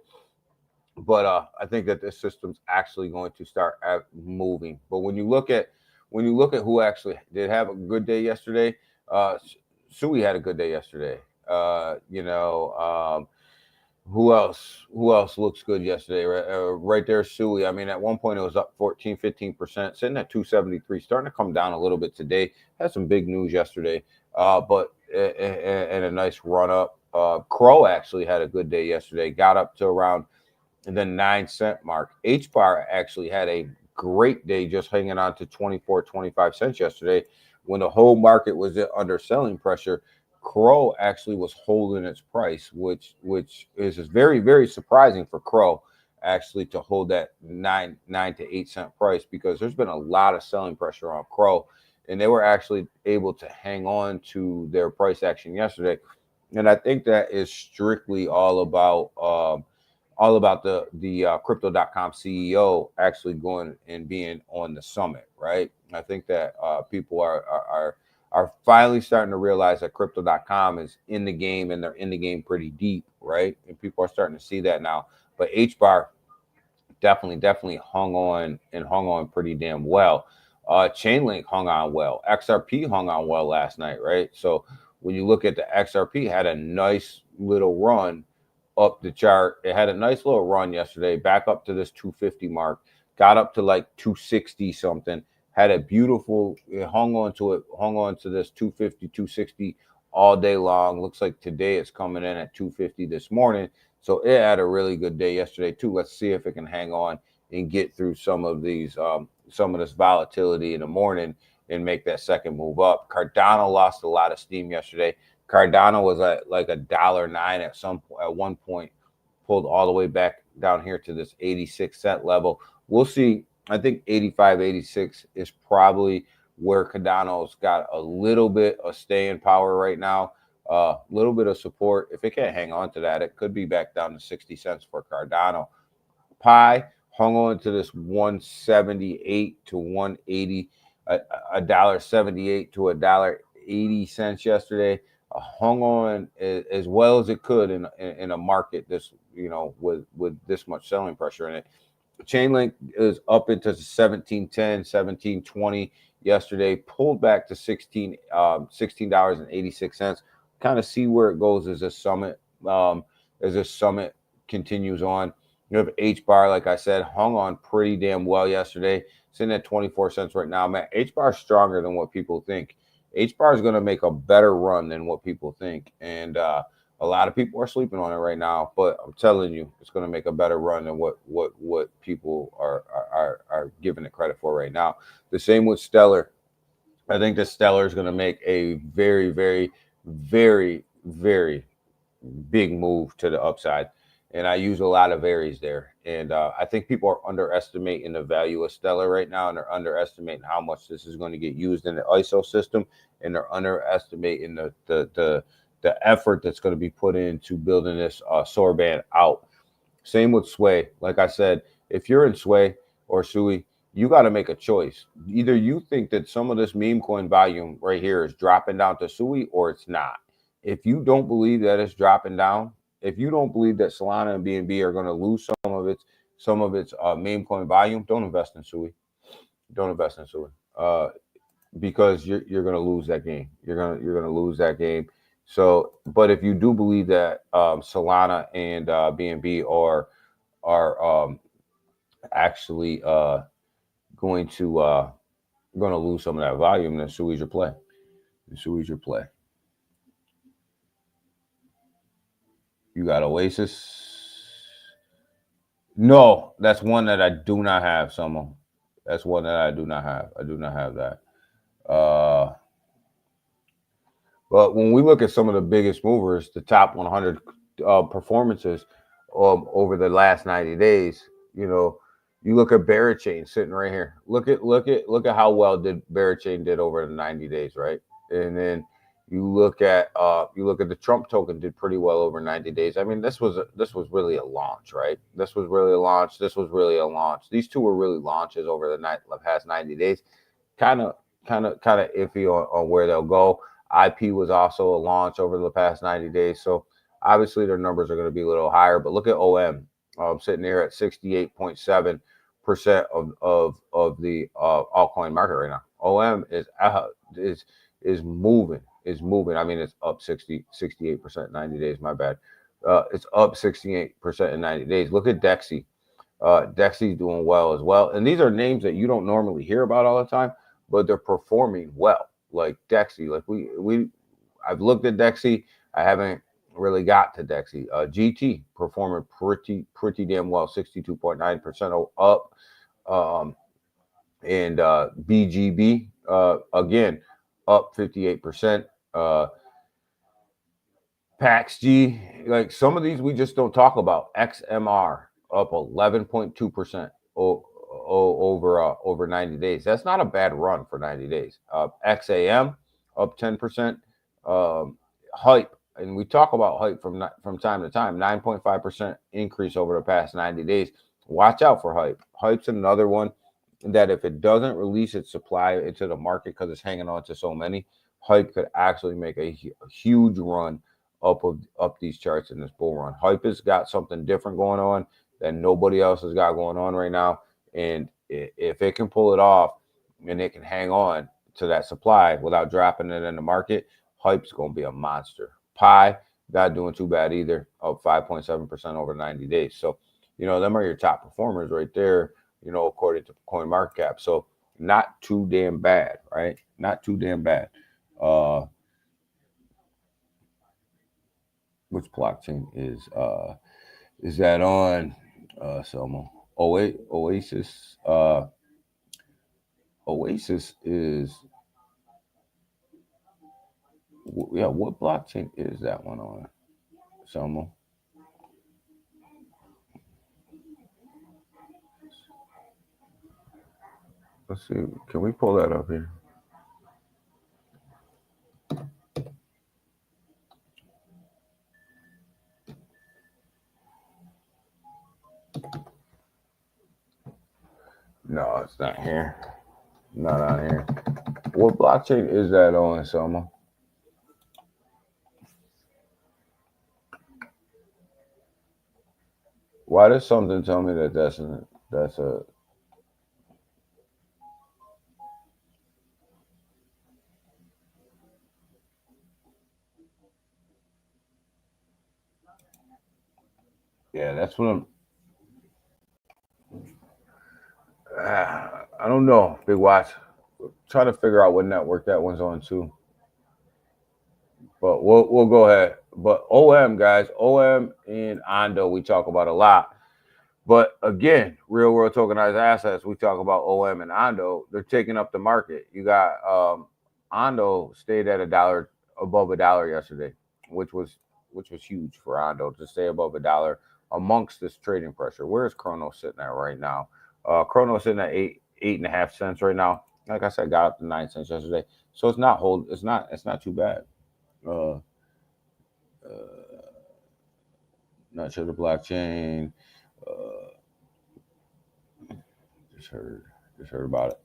but I think that this system's actually going to start moving. But when you look at who actually did have a good day yesterday, Sui had a good day yesterday. Who else? Who else looks good yesterday? Right there, Sui. I mean, at one point it was up 14, 15%, sitting at 273, starting to come down a little bit today. Had some big news yesterday, but and a nice run up. Crow actually had a good day yesterday. Got up to around the 9 cent mark. H bar actually had a great day, just hanging on to 24, 25 cents yesterday when the whole market was under selling pressure. Crow actually was holding its price, which is very, very surprising for Crow actually to hold that 9 to 8 cent price, because there's been a lot of selling pressure on Crow, and they were actually able to hang on to their price action yesterday. And I think that is strictly all about the crypto.com CEO actually going and being on the summit, right? I think that people are finally starting to realize that crypto.com is in the game, and they're in the game pretty deep, right? And people are starting to see that now. But H-bar definitely hung on pretty damn well. Chainlink hung on well. XRP hung on well last night, right? So when you look at the XRP, had a nice little run up the chart. It had a nice little run yesterday, back up to this 250 mark, got up to like 260 something. Had a beautiful, it hung on to this 250, 260 all day long. Looks like today it's coming in at 250 this morning. So it had a really good day yesterday too. Let's see if it can hang on and get through some of this volatility in the morning and make that second move up. Cardano lost a lot of steam yesterday. Cardano was at like $1.09 at one point, pulled all the way back down here to this 86-cent level. We'll see. I think 85, 86 is probably where Cardano's got a little bit of staying power right now. A little bit of support. If it can't hang on to that, it could be back down to 60 cents for Cardano. Pi hung on to this 178 to 180, $1.78 to $1.80 yesterday. Hung on as well as it could in a market this, with this much selling pressure in it. Chainlink is up into 1710, 1720 yesterday, pulled back to $16.86. Kind of see where it goes as a summit continues on. You have H-bar, like I said, hung on pretty damn well yesterday. Sitting at 24 cents right now. Man, H-bar is stronger than what people think. H-bar is going to make a better run than what people think. And a lot of people are sleeping on it right now. But I'm telling you, it's going to make a better run than what people are giving it credit for right now. The same with Stellar. I think that Stellar is going to make a very, very, very, very big move to the upside. And I use a lot of varies there. And I think people are underestimating the value of Stellar right now, and they're underestimating how much this is going to get used in the ISO system, and they're underestimating the effort that's going to be put into building this SOAR band out. Same with Sway. Like I said, if you're in Sway or SUI, you got to make a choice. Either you think that some of this meme coin volume right here is dropping down to SUI, or it's not. If you don't believe that it's dropping down, if you don't believe that Solana and BNB are going to lose some of its meme coin volume, don't invest in SUI. Don't invest in SUI because you're going to lose that game. You're going to lose that game. So, but if you do believe that Solana and BNB are actually going to lose some of that volume, then SUI's your play. SUI's your play. You got Oasis. No, that's one that I do not have, Someone. That's one that I do not have. I do not have that. But when we look at some of the biggest movers, the top 100 performances over the last 90 days, you look at Berachain sitting right here. Look at how well Berachain did over the 90 days, right? And then you look at the Trump token did pretty well over 90 days. I mean, this was really a launch, right? This was really a launch. These two were really launches over the past 90 days. Kind of iffy on where they'll go. IP was also a launch over the past 90 days. So obviously their numbers are going to be a little higher. But look at OM sitting there at 68.7% of the altcoin market right now. OM is moving. I mean, it's up 68% in 90 days. My bad. It's up 68% in 90 days. Look at Dexy. Dexy's doing well as well. And these are names that you don't normally hear about all the time, but they're performing well. Like Dexy. Like I've looked at Dexy. I haven't really got to Dexy. GT performing pretty damn well, 62.9% up. And BGB again up 58%. PaxG, like some of these we just don't talk about. XMR up 11.2% over 90 days. That's not a bad run for 90 days. XAM up 10%. Hype, and we talk about Hype from time to time. 9.5% increase over the past 90 days. Watch out for Hype. Hype's another one that if it doesn't release its supply into the market because it's hanging on to so many, Hype could actually make a huge run up these charts in this bull run. Hype has got something different going on. that nobody else has got going on right now. And if it can pull it off and it can hang on to that supply without dropping it in the market, hype's going to be a monster. Pi, not doing too bad either, up 5.7% over 90 days. So, them are your top performers right there, according to CoinMarketCap. So, not too damn bad, right? Not too damn bad. Which blockchain is that on, Selma? Oasis. Oasis is, what blockchain is that one on, Selma? Let's see. Can we pull that up here? No, it's not here. Not on here. What blockchain is that on, Selma? Why does something tell me that that's a yeah, that's what I'm. I don't know, Big Watch. Trying to figure out what network that one's on too. But we'll go ahead. But OM guys, OM and Ondo we talk about a lot. But again, real world tokenized assets, we talk about OM and Ondo. They're taking up the market. You got Ondo stayed at $1 above $1 yesterday, which was huge for Ondo to stay above $1 amongst this trading pressure. Where is Chrono sitting at right now? Chrono sitting at 8.5 cents right now. Like I said, got up to 9 cents yesterday, so it's not too bad. Not sure the blockchain. Just heard about it.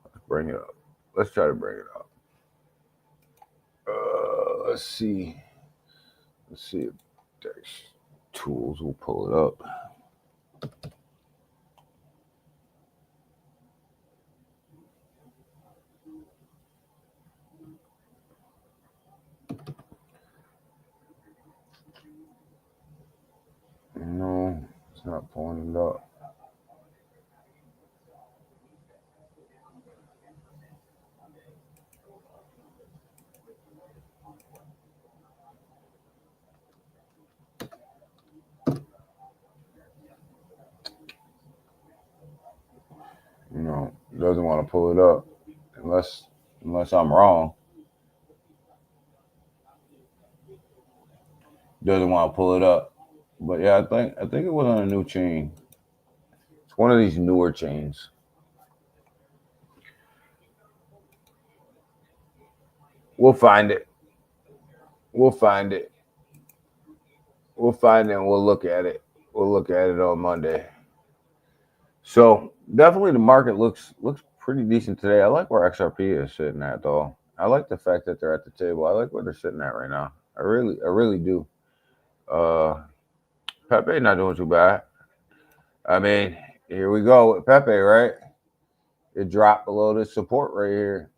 Let's bring it up. Let's try to bring it up. Let's see if there's tools. We'll pull it up. No, it's not pulling it up. Doesn't want to pull it up unless I'm wrong. Doesn't want to pull it up. But yeah, I think it was on a new chain. It's one of these newer chains. We'll find it. We'll find it. We'll find it and we'll look at it. We'll look at it on Monday. So definitely the market looks pretty decent today. I like where XRP is sitting at though. I like the fact that they're at the table. I like where they're sitting at right now. I really do. Pepe not doing too bad. I mean, here we go with Pepe, right? It dropped below this support right here.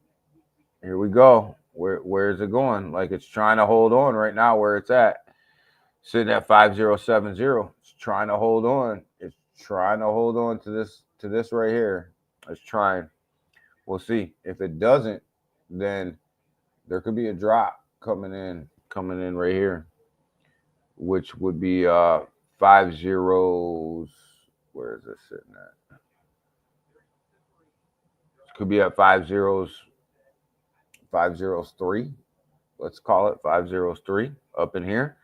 Here we go. Where is it going? Like it's trying to hold on right now where it's at. Sitting at 5070. It's trying to hold on. It's trying to hold on to this right here. It's trying. We'll see. If it doesn't, then there could be a drop coming in right here, which would be 5 zeros. Where is this sitting at? It could be at 5 zeros. 503. Let's call it 503 up in here.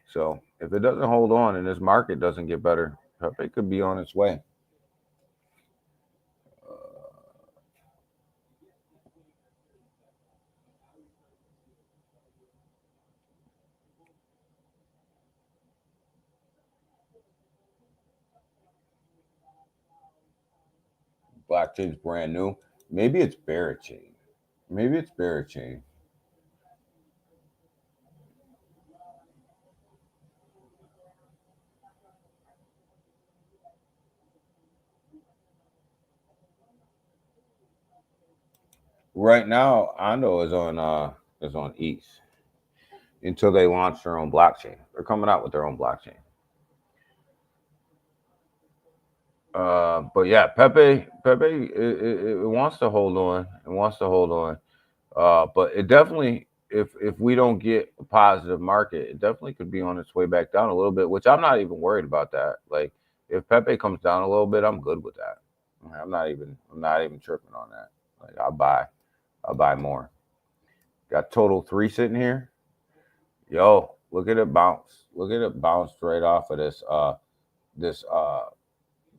So if it doesn't hold on and this market doesn't get better, Pepe could be on its way. Blockchain's brand new. Maybe it's Berachain. Maybe it's Berachain. right now, Ando is on ETH until they launch their own blockchain. They're coming out with their own blockchain. But yeah, Pepe, it wants to hold on. It wants to hold on. But it definitely, if we don't get a positive market, it definitely could be on its way back down a little bit. Which I'm not even worried about that. Like if Pepe comes down a little bit, I'm good with that. I'm not even tripping on that. Like I'll buy more. Got total 3 sitting here. Yo, look at it bounce. Look at it bounced right off of this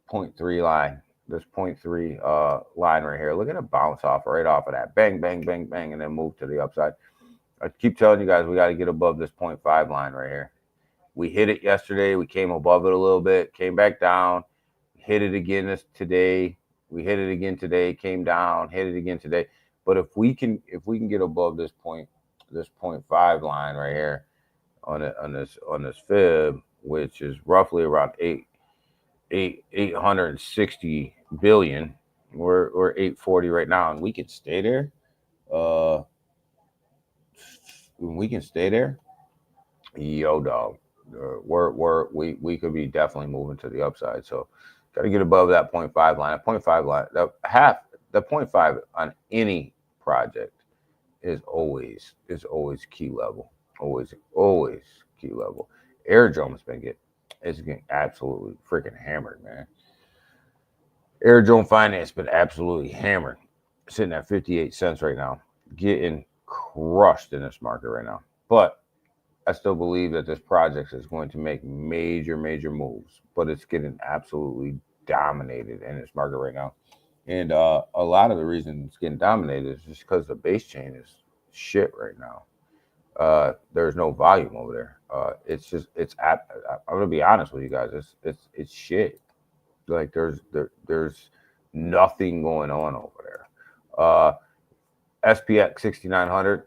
point three line. This point three line right here. Look at it bounce off right off of that. Bang, bang, bang, bang, and then move to the upside. I keep telling you guys we got to get above this 0.5 line right here. We hit it yesterday. We came above it a little bit, came back down, hit it again today. We hit it again today, came down, hit it again today. But if we can get above this 0.5 line right here on this fib, which is roughly around 860 billion. We're 840 right now, and we can stay there. We can stay there. Yo, dog. We could be definitely moving to the upside. So got to get above that 0.5 line. That 0.5 line, the 0.5 on any project is always key level. Always key level. Airdrome's it's getting absolutely freaking hammered, man. Airdrome Finance been absolutely hammered, sitting at 58 cents right now, getting crushed in this market right now. But I still believe that this project is going to make major moves, but it's getting absolutely dominated in this market right now. And a lot of the reason it's getting dominated is just because the base chain is shit right now. There's no volume over there. I'm gonna be honest with you guys. It's shit. Like there's nothing going on over there. SPX 6900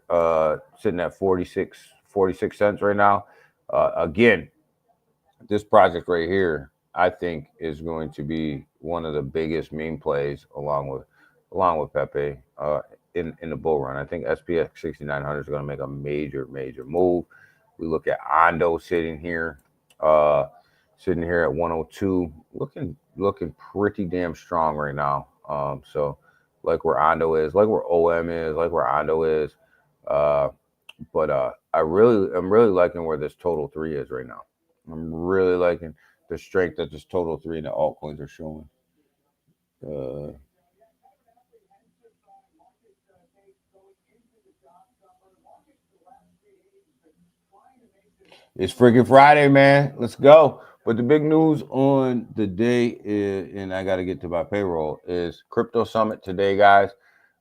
sitting at 46 cents right now. Again, this project right here, I think, is going to be one of the biggest meme plays along with Pepe in the bull run. I think SPX 6900 is going to make a major move. We look at Ando sitting here at 102, looking pretty damn strong right now. So like where Ando is, like where OM is, like where Ando is. But I'm really liking where this total 3 is right now. I'm really liking the strength that this total 3 in the altcoins are showing. It's freaking Friday, man. Let's go. But the big news on the day is, and I got to get to my payroll, is Crypto Summit today, guys.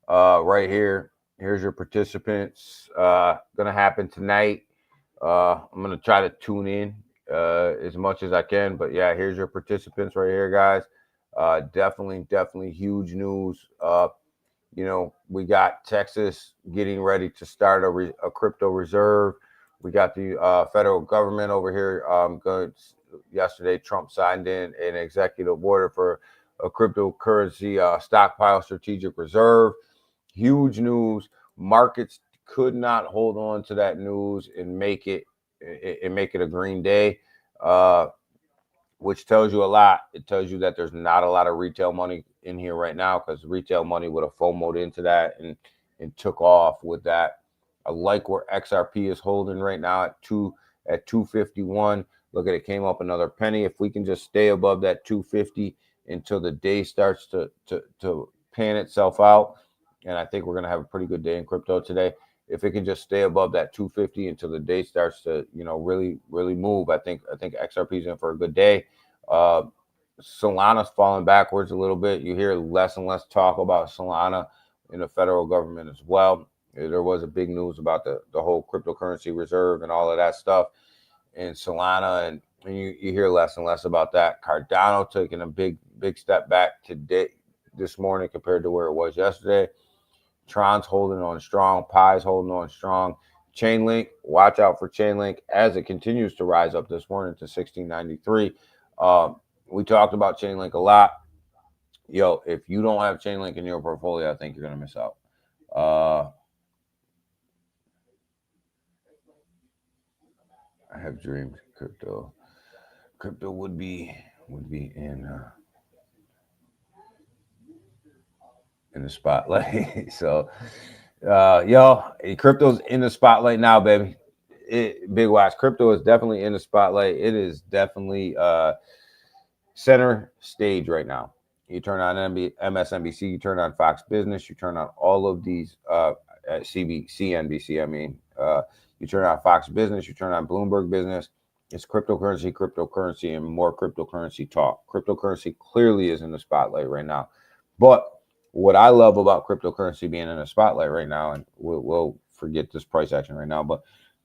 Right here. Here's your participants. Gonna happen tonight. I'm gonna try to tune in as much as I can. But yeah, here's your participants right here, guys. Definitely huge news. We got Texas getting ready to start a crypto reserve. We got the federal government over here. Yesterday, Trump signed in an executive order for a cryptocurrency stockpile strategic reserve. Huge news. Markets could not hold on to that news and make it a green day, which tells you a lot. It tells you that there's not a lot of retail money in here right now, because retail money would have FOMO'd into that and took off with that. I like where XRP is holding right now at 251. Look at it, came up another penny. If we can just stay above that 250 until the day starts to pan itself out, and I think we're gonna have a pretty good day in crypto today. If it can just stay above that 250 until the day starts to really move, I think XRP is in for a good day. Solana's falling backwards a little bit. You hear less and less talk about Solana in the federal government as well. There was a big news about the whole cryptocurrency reserve and all of that stuff in Solana, and you hear less and less about that. Cardano taking a big step back today, this morning, compared to where it was yesterday. Tron's holding on strong. Pi's holding on strong. Chainlink, watch out for Chainlink as it continues to rise up this morning to 1693. We talked about Chainlink a lot. Yo, if you don't have Chainlink in your portfolio, I think you're going to miss out. I have dreams. Crypto would be in the spotlight. So, crypto's in the spotlight now, baby. Big Watch, crypto is definitely in the spotlight. It is definitely center stage right now. You turn on MSNBC, you turn on Fox Business, you turn on all of these CNBC. I mean, you turn on Fox Business, you turn on Bloomberg Business. It's cryptocurrency, and more cryptocurrency talk. Cryptocurrency clearly is in the spotlight right now. But what I love about cryptocurrency being in the spotlight right now, and we'll forget this price action right now,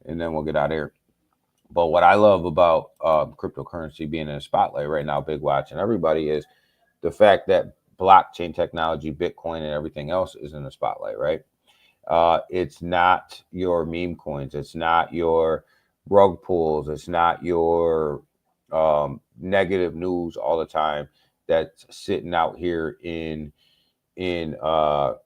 and then we'll get out of here. But what I love about cryptocurrency being in the spotlight right now, Big Watch, and everybody, is the fact that blockchain technology, Bitcoin, and everything else is in the spotlight, right? It's not your meme coins. It's not your rug pulls. It's not your negative news all the time that's sitting out here in the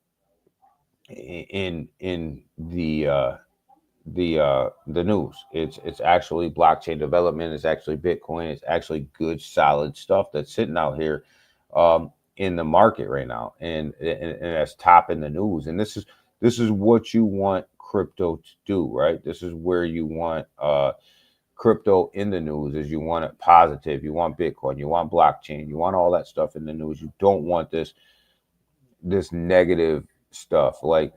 news. It's actually blockchain development. It's actually Bitcoin. It's actually good, solid stuff that's sitting out here in the market right now, and that's top in the news. And this is what you want crypto to do, right? This is where you want crypto in the news. Is you want it positive. You want Bitcoin. You want blockchain. You want all that stuff in the news. You don't want this negative stuff like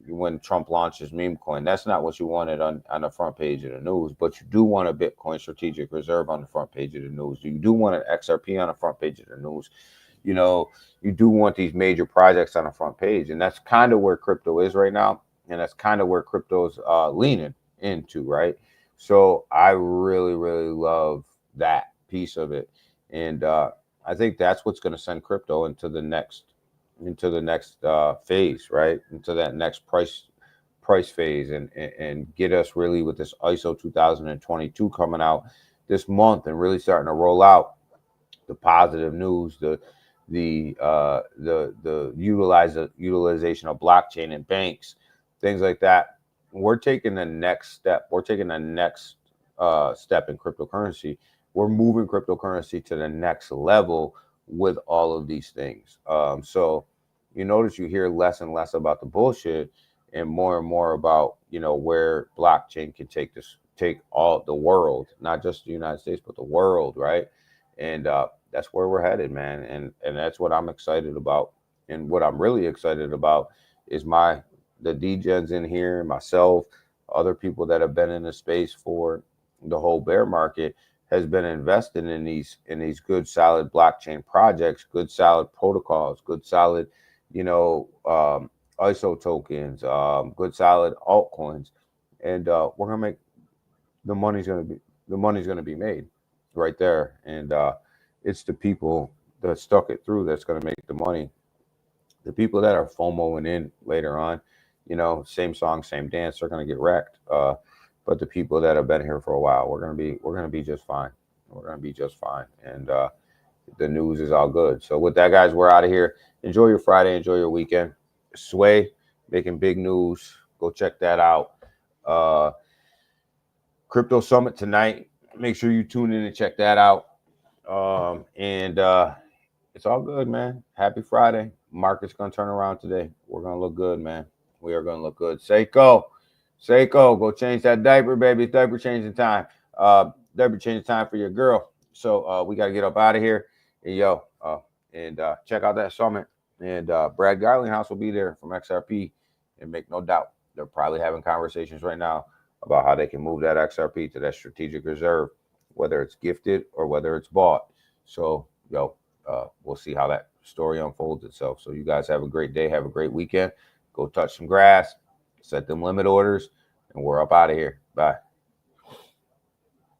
when Trump launches meme coin. That's not what you wanted on the front page of the news. But you do want a Bitcoin strategic reserve on the front page of the news. You do want an XRP on the front page of the news. You know, you do want these major projects on the front page, and that's kind of where crypto is right now, and that's kind of where crypto's leaning into, right? So I really, really love that piece of it, and I think that's what's going to send crypto into the next phase, right? Into that next price phase, and get us really with this ISO 2022 coming out this month and really starting to roll out the positive news, the utilization of blockchain and banks, things like that. We're taking the next step. We're taking the next step in cryptocurrency. We're moving cryptocurrency to the next level with all of these things. So you notice you hear less and less about the bullshit and more about, where blockchain can take all the world, not just the United States, but the world, right? And that's where we're headed, man. And that's what I'm excited about. And what I'm really excited about is the DGens in here, myself, other people that have been in the space for the whole bear market, has been investing in these good, solid blockchain projects, good, solid protocols, good, solid, ISO tokens, good, solid altcoins, and we're gonna make the money's gonna be made right there, and it's the people that stuck it through that's gonna make the money. The people that are FOMOing in later on, same song, same dance, they're gonna get wrecked. But the people that have been here for a while, we're gonna be just fine. We're gonna be just fine, and the news is all good. So with that, guys, we're out of here. Enjoy your Friday. Enjoy your weekend. Sway making big news. Go check that out. Crypto Summit tonight. Make sure you tune in and check that out. And it's all good, man. Happy Friday. Market's gonna turn around today. We're gonna look good, man. We are gonna look good. Seiko, go change that diaper, baby. It's diaper changing time. Diaper changing time for your girl. So we gotta get up out of here. And check out that summit. And Brad Garlinghouse will be there from XRP. And make no doubt, they're probably having conversations right now about how they can move that XRP to that strategic reserve, whether it's gifted or whether it's bought. So, we'll see how that story unfolds itself. So you guys have a great day. Have a great weekend. Go touch some grass, set them limit orders, and we're up out of here. Bye.